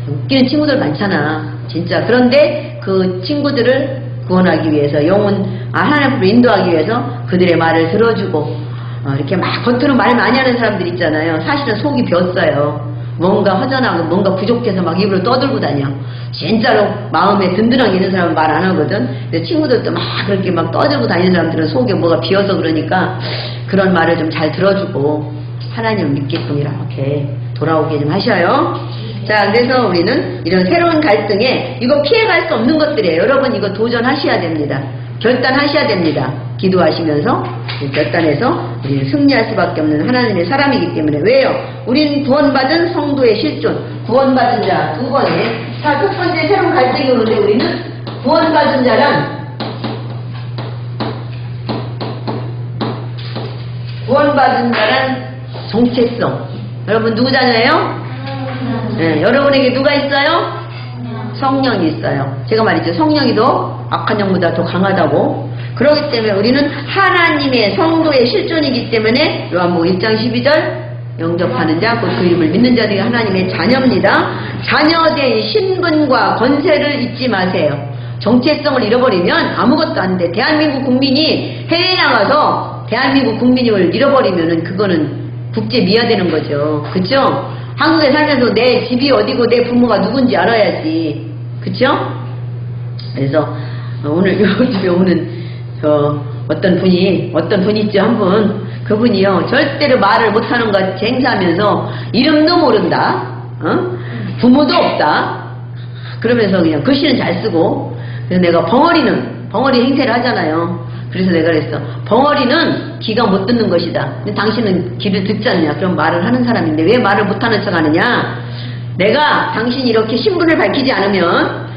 웃기는 친구들 많잖아, 진짜. 그런데 그 친구들을 구원하기 위해서, 영혼 하나님 앞으로 인도하기 위해서 그들의 말을 들어주고, 이렇게 막 겉으로 말 많이 하는 사람들 있잖아요. 사실은 속이 비었어요. 뭔가 허전하고 뭔가 부족해서 막 입으로 떠들고 다녀. 진짜로 마음에 든든하게 있는 사람은 말 안 하거든. 근데 친구들도 막 그렇게 막 떠들고 다니는 사람들은 속에 뭐가 비어서 그러니까 그런 말을 좀 잘 들어주고 하나님을 믿게끔 이렇게 돌아오게 좀 하셔요. 자, 그래서 우리는 이런 새로운 갈등에 이거 피해갈 수 없는 것들이에요. 여러분 이거 도전하셔야 됩니다. 결단하셔야 됩니다. 기도하시면서 결단해서 우리는 승리할 수밖에 없는 하나님의 사람이기 때문에. 왜요? 우리는 구원받은 성도의 실존, 구원받은 자 두 번에. 자, 첫 번째 새로운 갈등이 오는데 우리는 구원받은 자란 구원받은 자란 정체성. 여러분 누구 자녀예요? 네, 여러분에게 누가 있어요? 성령이 있어요. 제가 말했죠. 성령이 더 악한 영보다 더 강하다고. 그렇기 때문에 우리는 하나님의 성도의 실존이기 때문에 요한복음 1장 12절 영접하는 자, 곧 그 이름을 믿는 자들이 하나님의 자녀입니다. 자녀된 신분과 권세를 잊지 마세요. 정체성을 잃어버리면 아무것도 안 돼. 대한민국 국민이 해외에 나가서 대한민국 국민을 잃어버리면은 그거는 국제 미화되는 거죠. 그쵸? 한국에 살면서 내 집이 어디고 내 부모가 누군지 알아야지. 그쵸? 그래서 오늘 요 집에 오는 어떤 분이 있죠. 한 분. 그분이요. 절대로 말을 못하는 것 같이 행사하면서 이름도 모른다. 부모도 없다. 그러면서 그냥 글씨는 잘 쓰고. 그래서 내가 벙어리 행세를 하잖아요. 그래서 내가 그랬어. 벙어리는 귀가 못 듣는 것이다. 근데 당신은 귀를 듣지 않냐? 그럼 말을 하는 사람인데 왜 말을 못하는 척 하느냐? 내가 당신이 이렇게 신분을 밝히지 않으면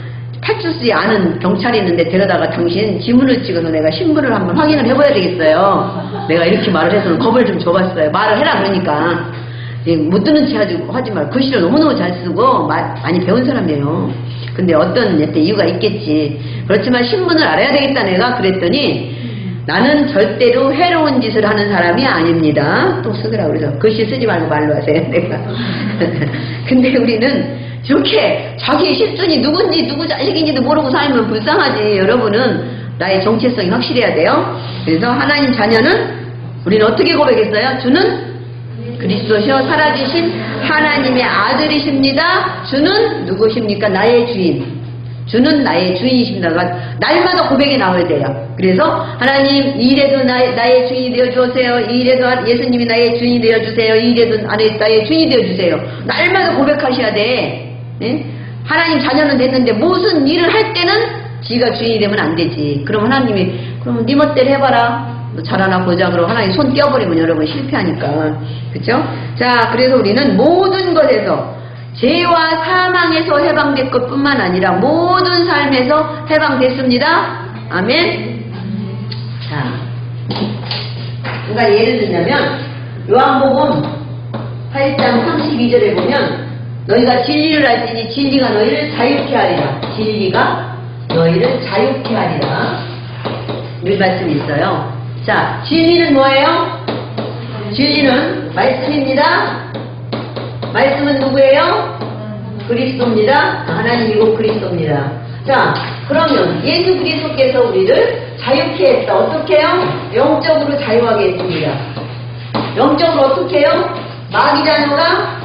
파출소에 아는 경찰이 있는데 데려다가 당신 지문을 찍어서 내가 신분을 한번 확인을 해봐야 되겠어요. 내가 이렇게 말을 해서 겁을 좀 줘봤어요. 말을 해라 그러니까. 못 듣는 체 하지 말고 글씨를 너무너무 잘 쓰고 많이 배운 사람이에요. 근데 어떤 이유가 있겠지. 그렇지만 신분을 알아야 되겠다 내가 그랬더니 나는 절대로 해로운 짓을 하는 사람이 아닙니다. 또 쓰더라고. 그래서 글씨 쓰지 말고 말로 하세요 내가. 근데 우리는 이렇게 자기 실존이 누군지 누구 자식인지도 모르고 살면 불쌍하지. 여러분은 나의 정체성이 확실해야 돼요. 그래서 하나님 자녀는 우리는 어떻게 고백했어요? 주는 그리스도시여 살아계신 하나님의 아들이십니다. 주는 누구십니까? 나의 주인. 주는 나의 주인이십니다. 날마다 고백이 나와야 돼요. 그래서 하나님 이 일에도 나의 주인이 되어주세요. 이 일에도 예수님이 나의 주인이 되어주세요. 이 일에도 나의 주인이 되어주세요. 날마다 고백하셔야 돼. 네? 하나님 자녀는 됐는데 무슨 일을 할 때는 지가 주인이 되면 안 되지. 그럼 하나님이 그럼 네 멋대로 해봐라. 너 잘하나 보자. 그럼 하나님 손 떼어버리면 여러분 실패하니까. 그쵸? 자, 그래서 우리는 모든 것에서 죄와 사망에서 해방될 것뿐만 아니라 모든 삶에서 해방됐습니다. 아멘. 자, 그러니까 예를 들자면 요한복음 8장 32절에 보면 너희가 진리를 알지니 진리가 너희를 자유케 하리라. 진리가 너희를 자유케 하리라. 이 말씀이 있어요. 자, 진리는 뭐예요? 진리는 말씀입니다. 말씀은 누구예요? 그리스도입니다. 하나님이고 그리스도입니다. 자, 그러면 예수 그리스도께서 우리를 자유케 했다. 어떻게 해요? 영적으로 자유하게 했습니다. 영적으로 어떻게 해요? 마귀 자녀가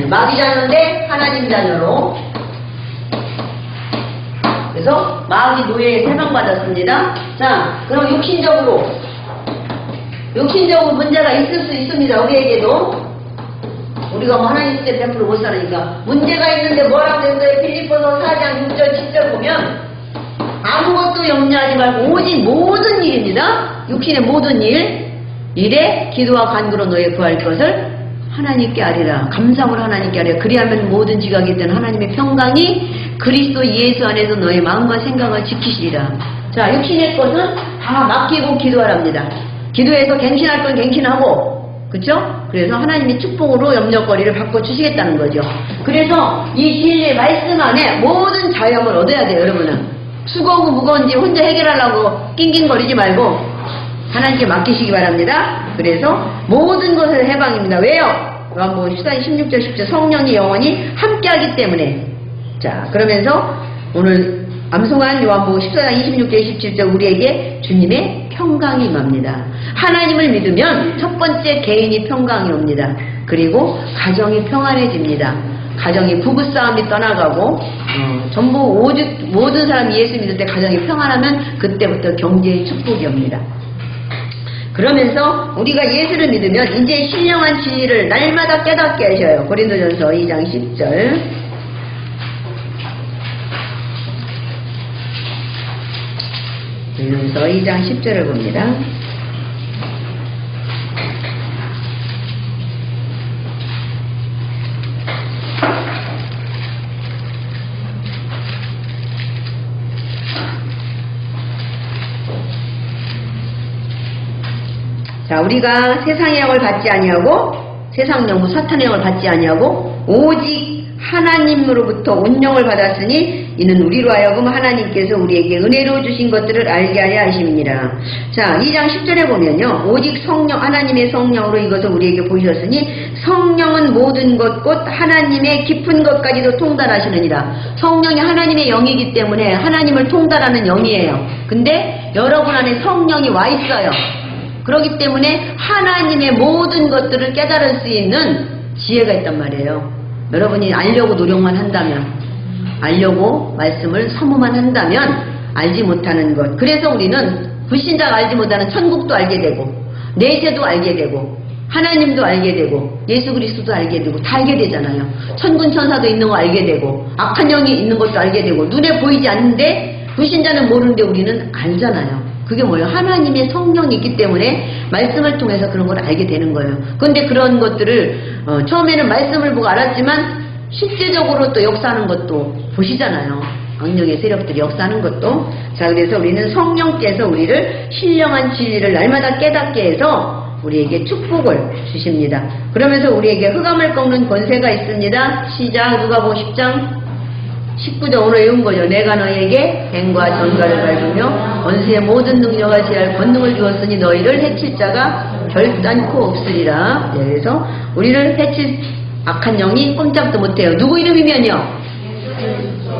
마귀 자녀인데 하나님 자녀로. 그래서 마귀 노예에 해방받았습니다. 자, 그럼 육신적으로 문제가 있을 수 있습니다. 우리에게도. 우리가 뭐 하나님 있을 때 100% 못 살으니까 문제가 있는데 뭐라고 했어요? 빌립보서 4장 6절 7절 보면 아무것도 염려하지 말고 오직 모든 일입니다. 육신의 모든 일에 기도와 간구로 너의 구할 것을 하나님께 아뢰라. 감사함으로 하나님께 아뢰라. 그리하면 모든 지각이 있던 하나님의 평강이 그리스도 예수 안에서 너의 마음과 생각을 지키시리라. 자, 육신의 것은 다 맡기고 기도하랍니다. 기도해서 갱신할 건 갱신하고, 그쵸? 그래서 하나님의 축복으로 염려거리를 바꿔주시겠다는 거죠. 그래서 이 진리의 말씀 안에 모든 자유함을 얻어야 돼요, 여러분은. 수고하고 무거운지 혼자 해결하려고 낑낑거리지 말고 하나님께 맡기시기 바랍니다. 그래서 모든 것을 해방입니다. 왜요? 요한복음 16절 10절 성령이 영원히 함께하기 때문에. 자, 그러면서 오늘 암송한 요한복음 14장 26절 27절 우리에게 주님의 평강이 임합니다. 하나님을 믿으면 첫 번째 개인이 평강이 옵니다. 그리고 가정이 평안해집니다. 가정이 부부싸움이 떠나가고 전부 모든 사람이 예수 믿을 때 가정이 평안하면 그때부터 경제의 축복이 옵니다. 그러면서 우리가 예수를 믿으면 이제 신령한 진리를 날마다 깨닫게 하셔요. 고린도전서 2장 10절. 고린도전서 2장 10절을 봅니다. 자, 우리가 세상의 영을 받지 아니하고 세상 영무 사탄의 영을 받지 아니하고 오직 하나님으로부터 온 영을 받았으니 이는 우리로 하여금 하나님께서 우리에게 은혜로 주신 것들을 알게 하려 하심이니라. 자, 2장 10절에 보면요. 오직 성령, 하나님의 성령으로 이것을 우리에게 보이셨으니 성령은 모든 것 곧 하나님의 깊은 것까지도 통달하시느니라. 성령이 하나님의 영이기 때문에 하나님을 통달하는 영이에요. 근데 여러분 안에 성령이 와 있어요. 그렇기 때문에 하나님의 모든 것들을 깨달을 수 있는 지혜가 있단 말이에요. 여러분이 알려고 노력만 한다면, 알려고 말씀을 사모만 한다면 알지 못하는 것. 그래서 우리는 불신자가 알지 못하는 천국도 알게 되고 내세도 알게 되고 하나님도 알게 되고 예수 그리스도도 알게 되고 다 알게 되잖아요. 천군 천사도 있는 거 알게 되고 악한 영이 있는 것도 알게 되고 눈에 보이지 않는데 불신자는 모르는데 우리는 알잖아요. 그게 뭐예요? 하나님의 성령이 있기 때문에 말씀을 통해서 그런 걸 알게 되는 거예요. 그런데 그런 것들을 처음에는 말씀을 보고 알았지만 실제적으로 또 역사하는 것도 보시잖아요. 악령의 세력들이 역사하는 것도. 자, 그래서 우리는 성령께서 우리를 신령한 진리를 날마다 깨닫게 해서 우리에게 축복을 주십니다. 그러면서 우리에게 흑암을 꺾는 권세가 있습니다. 시작. 누가복음 10장 19절 오늘 외운 거죠. 내가 너희에게 뱀과 전갈을 밟으며 권세의 모든 능력을 제할 권능을 주었으니 너희를 해칠 자가 결단코 없으리라. 네, 그래서 우리를 해칠 악한 영이 꼼짝도 못해요. 누구 이름이면요?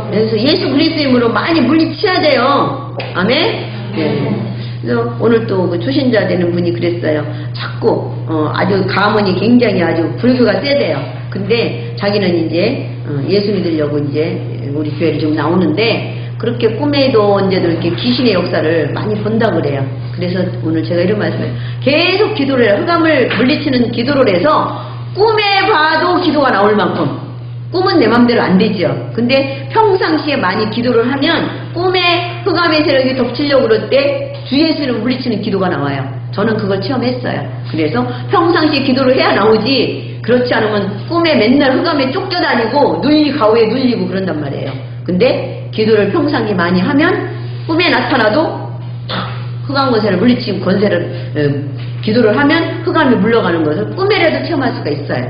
그래서 예수 그리스도 이름으로 많이 물리쳐야 돼요. 아멘? 네. 그래서 오늘 또 그 초신자 되는 분이 그랬어요. 자꾸 아주 가문이 굉장히 아주 불교가 세대요. 근데 자기는 이제 예수 믿으려고 이제 우리 교회를 좀 나오는데 그렇게 꿈에도 언제도 이렇게 귀신의 역사를 많이 본다 그래요. 그래서 오늘 제가 이런 말씀을 계속 기도를 해요. 흑암을 물리치는 기도를 해서 꿈에 봐도 기도가 나올 만큼. 꿈은 내 맘대로 안 되죠. 근데 평상시에 많이 기도를 하면 꿈에 흑암의 세력이 덮치려고 그럴 때 주 예수를 물리치는 기도가 나와요. 저는 그걸 체험했어요. 그래서 평상시에 기도를 해야 나오지 그렇지 않으면 꿈에 맨날 흑암에 쫓겨다니고 가오에 눌리고 그런단 말이에요. 근데 기도를 평상시 많이 하면 꿈에 나타나도 흑암 권세를 물리치는 권세를 기도를 하면 흑암이 물러가는 것을 꿈에라도 체험할 수가 있어요.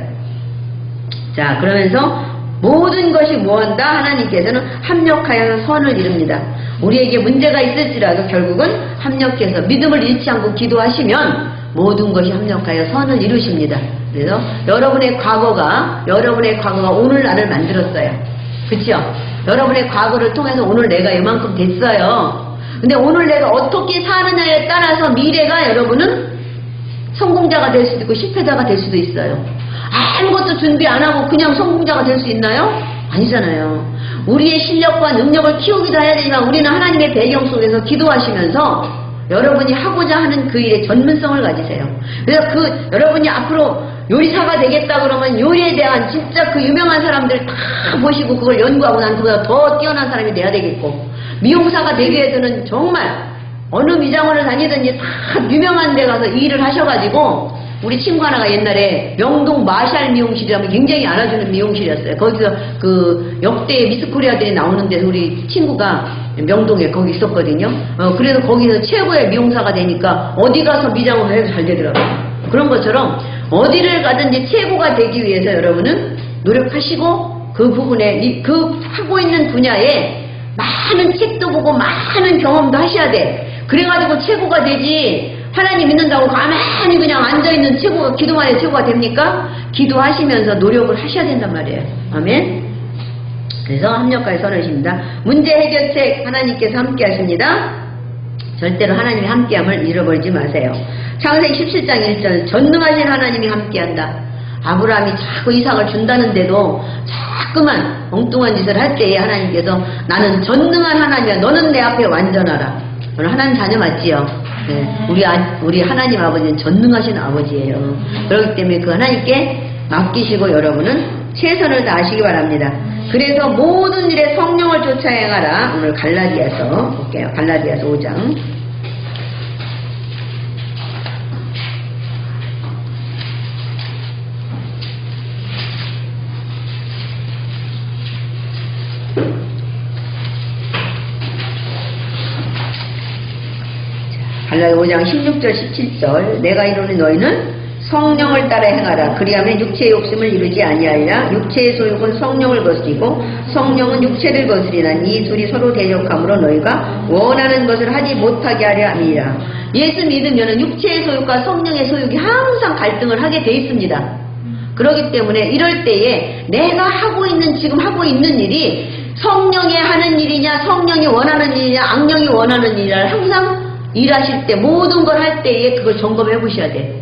자, 그러면서 모든 것이 뭐한다? 하나님께서는 합력하여 선을 이룹니다. 우리에게 문제가 있을지라도 결국은 합력해서 믿음을 잃지 않고 기도하시면 모든 것이 합력하여 선을 이루십니다. 그래서 여러분의 과거가 오늘 나를 만들었어요. 그렇죠? 여러분의 과거를 통해서 오늘 내가 이만큼 됐어요. 근데 오늘 내가 어떻게 사느냐에 따라서 미래가 여러분은 성공자가 될 수도 있고 실패자가 될 수도 있어요. 아무것도 준비 안 하고 그냥 성공자가 될 수 있나요? 아니잖아요. 우리의 실력과 능력을 키우기도 해야 되지만 우리는 하나님의 배경 속에서 기도하시면서 여러분이 하고자 하는 그 일에 전문성을 가지세요. 그래서 여러분이 앞으로 요리사가 되겠다 그러면 요리에 대한 진짜 그 유명한 사람들 다 보시고 그걸 연구하고 난 그보다 더 뛰어난 사람이 돼야 되겠고, 미용사가 되기 위해서는 정말 어느 미장원을 다니든지 다 유명한 데 가서 일을 하셔가지고, 우리 친구 하나가 옛날에 명동 마샬 미용실이라면 굉장히 알아주는 미용실이었어요. 거기서 그 역대 미스코리아들이 나오는 데서 우리 친구가 명동에 거기 있었거든요. 그래서 거기서 최고의 미용사가 되니까 어디 가서 미장원을 해도 잘 되더라고요. 그런 것처럼 어디를 가든지 최고가 되기 위해서 여러분은 노력하시고 그 부분에 그 하고 있는 분야에 많은 책도 보고 많은 경험도 하셔야 돼. 그래가지고 최고가 되지, 하나님 믿는다고 가만히 그냥 앉아있는 최고가, 기도만 해 최고가 됩니까? 기도하시면서 노력을 하셔야 된단 말이에요. 아멘? 그래서 합력하여 선하십니다. 문제 해결책 하나님께서 함께 하십니다. 절대로 하나님이 함께함을 잃어버리지 마세요. 창세기 17장 1절, 전능하신 하나님이 함께한다. 아브라함이 자꾸 이삭을 준다는데도 자꾸만 엉뚱한 짓을 할 때에 하나님께서 나는 전능한 하나님이야. 너는 내 앞에 완전하라. 너는 하나님 자녀 맞지요? 네, 우리 하나님 아버지는 전능하신 아버지예요. 그렇기 때문에 그 하나님께 맡기시고 여러분은 최선을 다하시기 바랍니다. 그래서 모든 일에 성령을 쫓아 행하라. 오늘 갈라디아서 볼게요. 갈라디아서 5장. 마가복음 5장 16절 17절 내가 이르노니 너희는 성령을 따라 행하라. 그리하면 육체의 욕심을 이루지 아니하리라. 육체의 소욕은 성령을 거스리고 성령은 육체를 거스리나 이 둘이 서로 대적함으로 너희가 원하는 것을 하지 못하게 하려 함이라. 예수 믿으면 육체의 소욕과 성령의 소욕이 항상 갈등을 하게 돼 있습니다. 그렇기 때문에 이럴 때에 내가 지금 하고 있는 일이 성령이 하는 일이냐 성령이 원하는 일이냐 악령이 원하는 일이냐 항상 일하실 때 모든 걸 할 때에 그걸 점검해 보셔야 돼.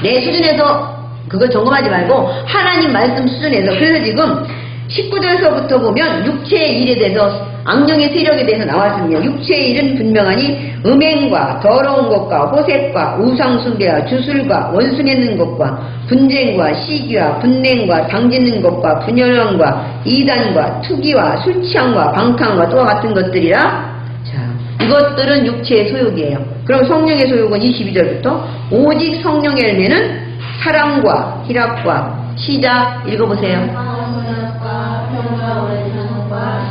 내 수준에서 그걸 점검하지 말고 하나님 말씀 수준에서. 그래서 지금 19절서부터 보면 육체의 일에 대해서 악령의 세력에 대해서 나왔습니다. 육체의 일은 분명하니 음행과 더러운 것과 호색과 우상숭배와 주술과 원수 맺는 것과 분쟁과 시기와 분냉과 당짓는 것과 분열함과 이단과 투기와 술취함과 방탕과 또와 같은 것들이라. 자, 이것들은 육체의 소욕이에요. 그럼 성령의 소욕은 22절부터 오직 성령의 열매는 사랑과 희락과 시작 읽어보세요.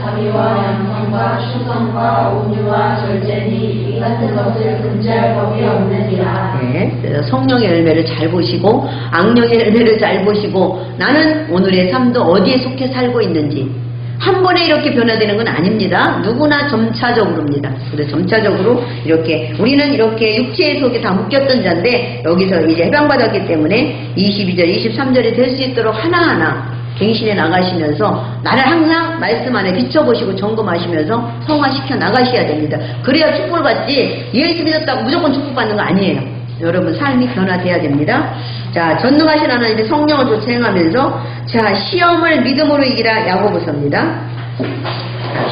자비와 양성과 충성과 온유와 절제니 이 같은 것을 금지할 법이 없느니라. 네, 그래서 성령의 열매를 잘 보시고 악령의 열매를 잘 보시고 나는 오늘의 삶도 어디에 속해 살고 있는지 한 번에 이렇게 변화되는 건 아닙니다. 누구나 점차적으로입니다. 그래서 점차적으로 이렇게 우리는 이렇게 육체의 속에 다 묶였던 자인데 여기서 이제 해방받았기 때문에 22절 23절이 될 수 있도록 하나하나 갱신해 나가시면서 나를 항상 말씀 안에 비춰보시고 점검하시면서 성화시켜 나가셔야 됩니다. 그래야 축복을 받지 예수 믿었다고 무조건 축복받는 거 아니에요. 여러분 삶이 변화돼야 됩니다. 자, 전능하신 하나님의 성령을 쫓아 행하면서 자, 시험을 믿음으로 이기라. 야고보서입니다.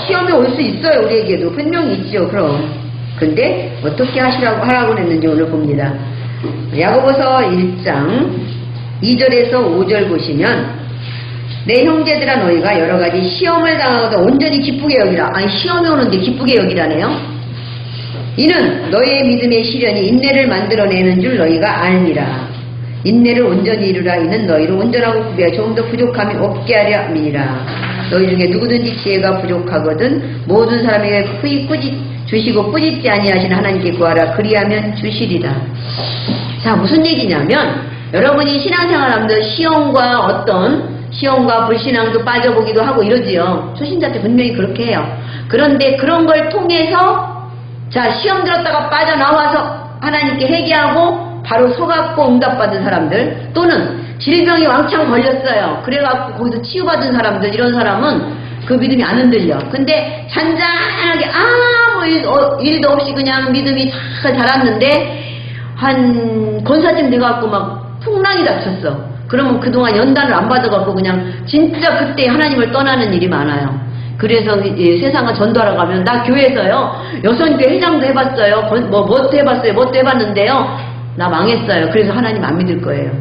시험이 올 수 있어요. 우리에게도 분명히 있죠. 그럼 근데 어떻게 하라고 했는지 오늘 봅니다. 야고보서 1장 2절에서 5절 보시면 내 형제들아 너희가 여러가지 시험을 당하고도 온전히 기쁘게 여기라. 아니 시험이 오는데 기쁘게 여기라네요. 이는 너희의 믿음의 시련이 인내를 만들어내는 줄 너희가 알니라. 인내를 온전히 이루라. 이는 너희를 온전하고 구비하여 조금 더 부족함이 없게 하려 함이니라. 너희 중에 누구든지 지혜가 부족하거든 모든 사람에게 후히 주시고 꾸짖지 아니하시는 하나님께 구하라. 그리하면 주시리라. 자, 무슨 얘기냐면 여러분이 신앙생활하면서 시험과 불신앙도 빠져보기도 하고 이러지요. 초신자 때 분명히 그렇게 해요. 그런데 그런 걸 통해서 자, 시험 들었다가 빠져나와서 하나님께 회개하고 바로 속았고 응답받은 사람들, 또는 질병이 왕창 걸렸어요. 그래갖고 거기서 치유받은 사람들, 이런 사람은 그 믿음이 안 흔들려. 근데 잔잔하게 아무 일도 없이 그냥 믿음이 잘 자랐는데 한 권사쯤 돼갖고 막 풍랑이 닥쳤어. 그러면 그동안 연단을 안 받아갖고 그냥 진짜 그때 하나님을 떠나는 일이 많아요. 그래서 세상을 전도하러 가면 나 교회에서요 여성교회 회장도 해봤어요. 뭣도 해봤어요. 뭣도 해봤는데요 나 망했어요. 그래서 하나님 안 믿을 거예요.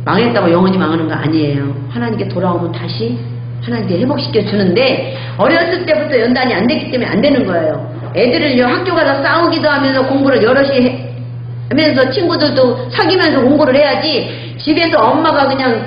망했다고 영원히 망하는 거 아니에요. 하나님께 돌아오면 다시 하나님께 회복시켜 주는데 어렸을 때부터 연단이 안 됐기 때문에 안 되는 거예요. 애들을요 학교 가서 싸우기도 하면서 공부를 여럿이 하면서 친구들도 사귀면서 공부를 해야지 집에서 엄마가 그냥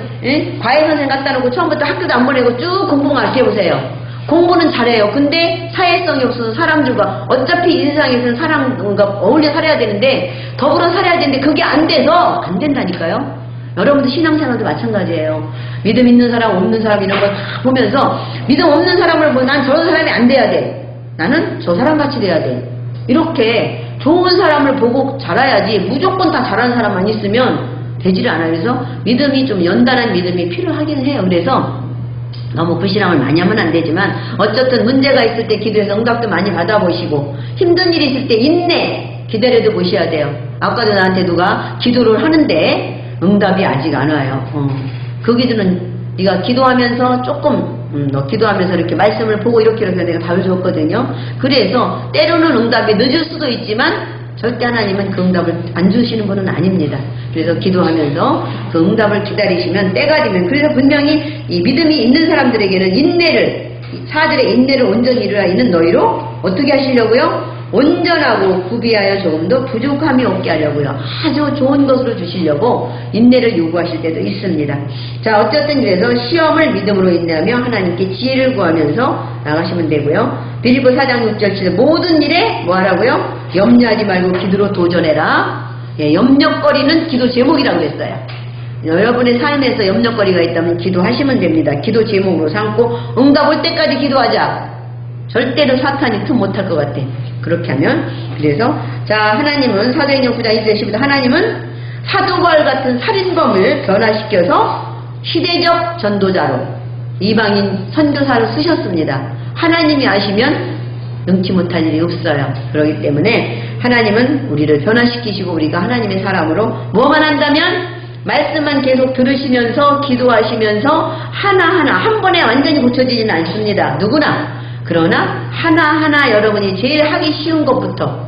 과외 선생님 갖다 놓고 처음부터 학교도 안 보내고 쭉 공부만 하게 해보세요. 공부는 잘해요. 근데 사회성이 없어서 사람들과 어차피 이 세상에서는 사람과 어울려 살아야 되는데 더불어 살아야 되는데 그게 안 돼서 안 된다니까요. 여러분들 신앙생활도 마찬가지예요. 믿음 있는 사람 없는 사람 이런 거 다 보면서 믿음 없는 사람을 보면 난 저런 사람이 안 돼야 돼. 나는 저 사람같이 돼야 돼. 이렇게 좋은 사람을 보고 자라야지 무조건 다 잘하는 사람만 있으면 되지를 않아요. 그래서 믿음이 좀 연단한 믿음이 필요하긴 해요. 그래서 너무 불신앙을 많이 하면 안 되지만 어쨌든 문제가 있을 때 기도해서 응답도 많이 받아보시고 힘든 일이 있을 때 인내 기다려도 보셔야 돼요. 아까도 나한테 누가 기도를 하는데 응답이 아직 안 와요. 그 기도는 네가 기도하면서 조금 너 기도하면서 이렇게 말씀을 보고 이렇게 내가 답을 줬거든요. 그래서 때로는 응답이 늦을 수도 있지만 절대 하나님은 그 응답을 안 주시는 분은 아닙니다. 그래서 기도하면서 그 응답을 기다리시면 때가 되면, 그래서 분명히 이 믿음이 있는 사람들에게는 인내를, 사들의 인내를 온전히 이루라. 이는 너희로 어떻게 하시려고요? 온전하고 구비하여 조금 더 부족함이 없게 하려고요. 아주 좋은 것으로 주시려고 인내를 요구하실 때도 있습니다. 자, 어쨌든 그래서 시험을 믿음으로 인내하며 하나님께 지혜를 구하면서 나가시면 되고요. 빌립보 4장 6절 7절 모든 일에 뭐 하라고요? 염려하지 말고 기도로 도전해라. 예, 염려거리는 기도 제목이라고 했어요. 여러분의 삶에서 염려거리가 있다면 기도하시면 됩니다. 기도 제목으로 삼고 응답 올 때까지 기도하자. 절대로 사탄이 틈 못할 것 같아. 그렇게 하면. 그래서 자, 하나님은 사도행전 9장 1절 10절 하나님은 사도바울 같은 살인범을 변화시켜서 시대적 전도자로 이방인 선교사로 쓰셨습니다. 하나님이 아시면 능치 못할 일이 없어요. 그렇기 때문에 하나님은 우리를 변화시키시고 우리가 하나님의 사람으로 뭐만 한다면 말씀만 계속 들으시면서 기도하시면서 하나하나 한 번에 완전히 고쳐지지는 않습니다. 누구나. 그러나 하나하나 여러분이 제일 하기 쉬운 것부터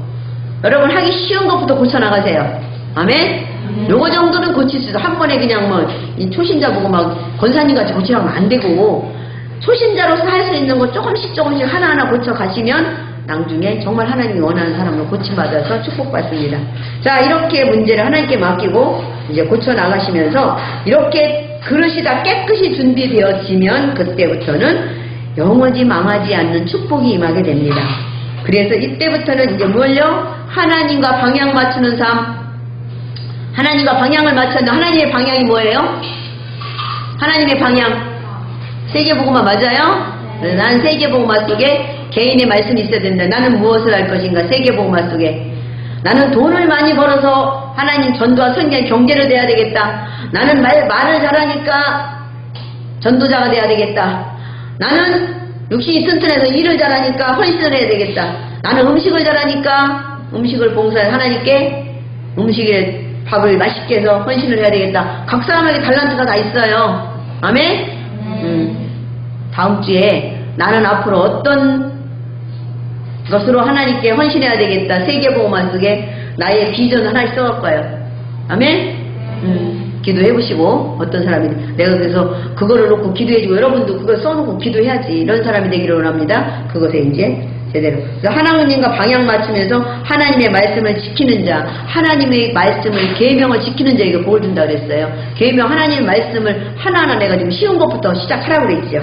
여러분 하기 쉬운 것부터 고쳐나가세요. 아멘? 요거 정도는 고칠 수 있어. 한 번에 그냥 뭐 이 초신자 보고 막 권사님같이 고치라면 안 되고 초신자로서 할 수 있는 거 조금씩 하나하나 고쳐가시면 나중에 정말 하나님이 원하는 사람으로 고침받아서 축복받습니다. 자, 이렇게 문제를 하나님께 맡기고 이제 고쳐나가시면서 이렇게 그릇이 다 깨끗이 준비되어지면 그때부터는 영원히 망하지 않는 축복이 임하게 됩니다. 그래서 이때부터는 이제 뭘요? 하나님과 방향 맞추는 삶. 하나님과 방향을 맞췄는데 하나님의 방향이 뭐예요? 하나님의 방향. 세계복음화 맞아요? 나는 세계복음화 속에 개인의 말씀이 있어야 된다. 나는 무엇을 할 것인가? 세계복음화 속에. 나는 돈을 많이 벌어서 하나님 전도와 선교의 경제를 돼야 되겠다. 나는 말을 잘하니까 전도자가 돼야 되겠다. 나는 육신이 튼튼해서 일을 잘하니까 헌신을 해야 되겠다. 나는 음식을 잘하니까 음식을 봉사해 하나님께 음식에 밥을 맛있게 해서 헌신을 해야 되겠다. 각 사람에게 달란트가 다 있어요. 아멘? 다음 주에 나는 앞으로 어떤 것으로 하나님께 헌신해야 되겠다. 세계복음화 속에 나의 비전 하나씩 써갈 거예요. 아멘? 기도해보시고 어떤 사람이 내가 그래서 그거를 놓고 기도해주고 여러분도 그걸 써놓고 기도해야지 이런 사람이 되기를 원합니다. 그것에 이제 제대로 그래서 하나님과 방향 맞추면서 하나님의 말씀을 지키는 자 하나님의 말씀을 계명을 지키는 자에게 복을 준다 그랬어요. 계명 하나님의 말씀을 하나하나 내가 지금 쉬운 것부터 시작하라고 그랬죠.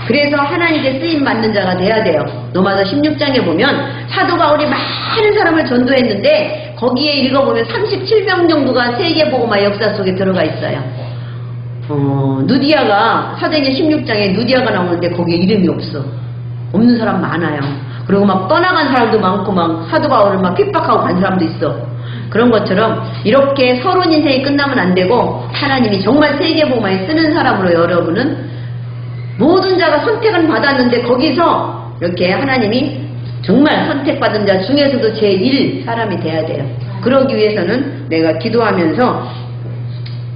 그래서 하나님께 쓰임 받는 자가 돼야 돼요. 로마서 16장에 보면 사도 바울이 많은 사람을 전도했는데 거기에 읽어보면 37명 정도가 세계복음화 역사 속에 들어가 있어요. 누디아가 사도행전 16장에 누디아가 나오는데 거기에 이름이 없어. 없는 사람 많아요. 그리고 막 떠나간 사람도 많고 막 사도 바울을 막 핍박하고 간 사람도 있어. 그런 것처럼 이렇게 서론 인생이 끝나면 안 되고 하나님이 정말 세계복음화에 쓰는 사람으로 여러분은 모든 자가 선택은 받았는데 거기서 이렇게 하나님이 정말 선택받은 자 중에서도 제1 사람이 돼야 돼요. 그러기 위해서는 내가 기도하면서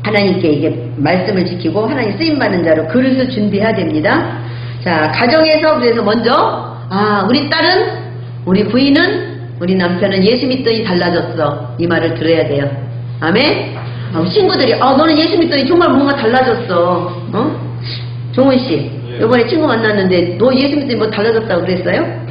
하나님께 이게 말씀을 지키고 하나님 쓰임받는 자로 그릇을 준비해야 됩니다. 자, 가정에서 그래서 먼저 우리 딸은 우리 부인은 우리 남편은 예수 믿더니 달라졌어. 이 말을 들어야 돼요. 아멘? 친구들이 너는 예수 믿더니 정말 뭔가 달라졌어. 종훈씨 이번에 친구 만났는데 너 예수 믿더니 뭐 달라졌다고 그랬어요?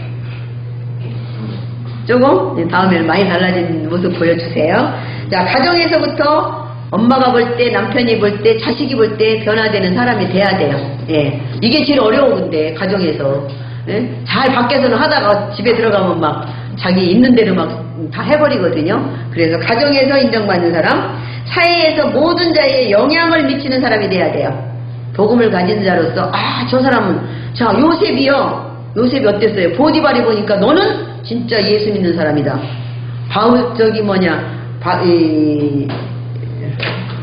조금? 네, 다음에는 많이 달라진 모습 보여주세요. 자, 가정에서부터 엄마가 볼 때, 남편이 볼 때, 자식이 볼 때 변화되는 사람이 돼야 돼요. 예. 이게 제일 어려워, 근데, 가정에서. 예? 잘 밖에서는 하다가 집에 들어가면 막 자기 있는 대로 막 다 해버리거든요. 그래서 가정에서 인정받는 사람, 사회에서 모든 자에 영향을 미치는 사람이 돼야 돼요. 복음을 가진 자로서, 저 사람은, 자, 요셉이 어땠어요? 보디발이 보니까 너는 진짜 예수 믿는 사람이다.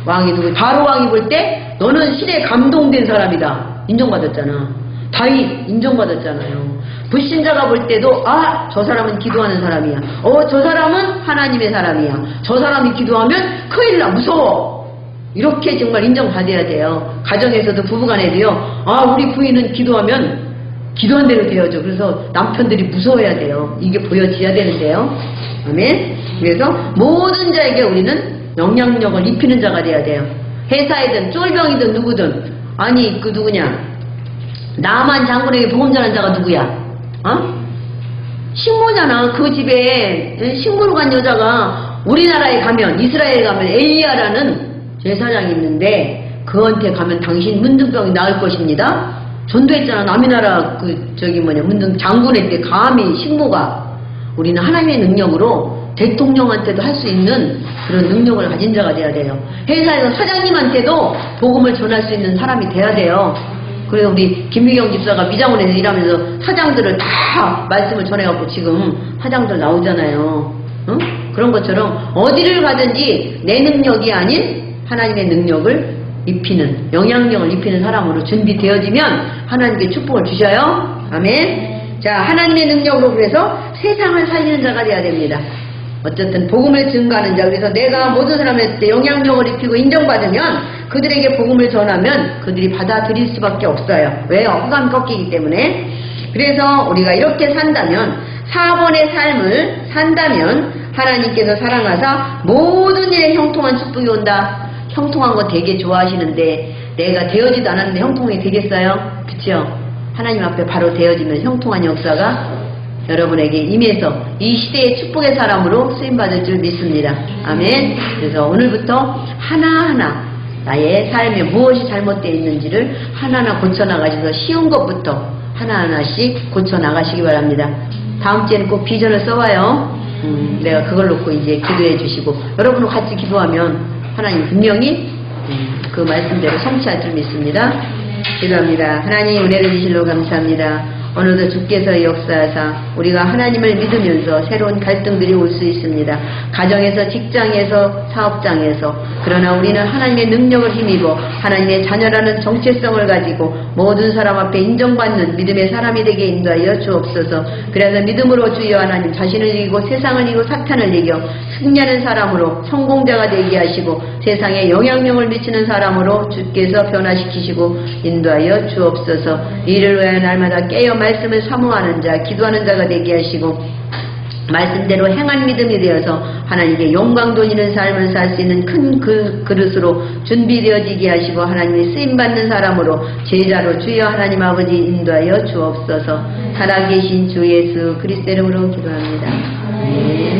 왕이 누구? 바로 왕이 볼 때 너는 신에 감동된 사람이다. 인정받았잖아. 다윗 인정받았잖아요. 불신자가 볼 때도 저 사람은 기도하는 사람이야. 저 사람은 하나님의 사람이야. 저 사람이 기도하면 큰일 나 무서워. 이렇게 정말 인정받아야 돼요. 가정에서도 부부간에도요. 우리 부인은 기도하면 기도한 대로 되어져. 그래서 남편들이 무서워야 돼요. 이게 보여져야 되는데요. 아멘. 그래서 모든 자에게 우리는 영향력을 입히는 자가 돼야 돼요. 회사이든 쫄병이든 누구든 그 누구냐 나만 장군에게 복음 전하는 자가 누구야? 식모잖아. 그 집에 식모로 간 여자가 우리나라에 가면 이스라엘에 가면 엘리야라는 제사장이 있는데 그한테 가면 당신 문둥병이 나을 것입니다. 전도했잖아. 남의 나라 문둥 장군의 때 감히 식모가 우리는 하나님의 능력으로 대통령한테도 할 수 있는 그런 능력을 가진 자가 돼야 돼요. 회사에서 사장님한테도 복음을 전할 수 있는 사람이 돼야 돼요. 그래서 우리 김미경 집사가 미장원에서 일하면서 사장들을 다 말씀을 전해갖고 지금 사장들 나오잖아요. 응? 그런 것처럼 어디를 가든지 내 능력이 아닌 하나님의 능력을 입히는, 영향력을 입히는 사람으로 준비되어지면 하나님께 축복을 주셔요. 아멘. 자, 하나님의 능력으로 그래서 세상을 살리는 자가 돼야 됩니다. 어쨌든 복음을 증가하는 자. 그래서 내가 모든 사람한테 영향력을 입히고 인정받으면 그들에게 복음을 전하면 그들이 받아들일 수밖에 없어요. 왜요? 흑암이 꺾이기 때문에. 그래서 우리가 이렇게 산다면, 4번의 삶을 산다면 하나님께서 사랑하사 모든 일에 형통한 축복이 온다. 형통한 거 되게 좋아하시는데 내가 되어지도 않았는데 형통이 되겠어요? 그쵸? 하나님 앞에 바로 되어지면 형통한 역사가 여러분에게 임해서 이 시대의 축복의 사람으로 쓰임받을 줄 믿습니다. 아멘. 그래서 오늘부터 하나하나 나의 삶에 무엇이 잘못되어 있는지를 하나하나 고쳐나가셔서 쉬운 것부터 하나하나씩 고쳐나가시기 바랍니다. 다음 주에는 꼭 비전을 써와요. 내가 그걸 놓고 이제 기도해 주시고 여러분과 같이 기도하면 하나님 분명히 그 말씀대로 성취할 줄 믿습니다. 기도합니다. 하나님 은혜를 주실로 감사합니다. 오늘도 주께서 역사하사 우리가 하나님을 믿으면서 새로운 갈등들이 올 수 있습니다. 가정에서, 직장에서, 사업장에서. 그러나 우리는 하나님의 능력을 힘입어 하나님의 자녀라는 정체성을 가지고 모든 사람 앞에 인정받는 믿음의 사람이 되게 인도하여 주옵소서. 그래서 믿음으로 주여 하나님 자신을 이기고 세상을 이기고 사탄을 이겨 승리하는 사람으로 성공자가 되게 하시고 세상에 영향력을 미치는 사람으로 주께서 변화시키시고 인도하여 주옵소서. 이를 위하여 날마다 깨어 말씀을 사모하는 자, 기도하는 자가 되게 하시고 말씀대로 행한 믿음이 되어서 하나님께 영광 돌리는 삶을 살 수 있는 큰 그릇으로 준비되어지게 하시고 하나님의 쓰임받는 사람으로 제자로 주여 하나님 아버지 인도하여 주옵소서. 살아계신 주 예수 그리스도 이름으로 기도합니다. 아멘.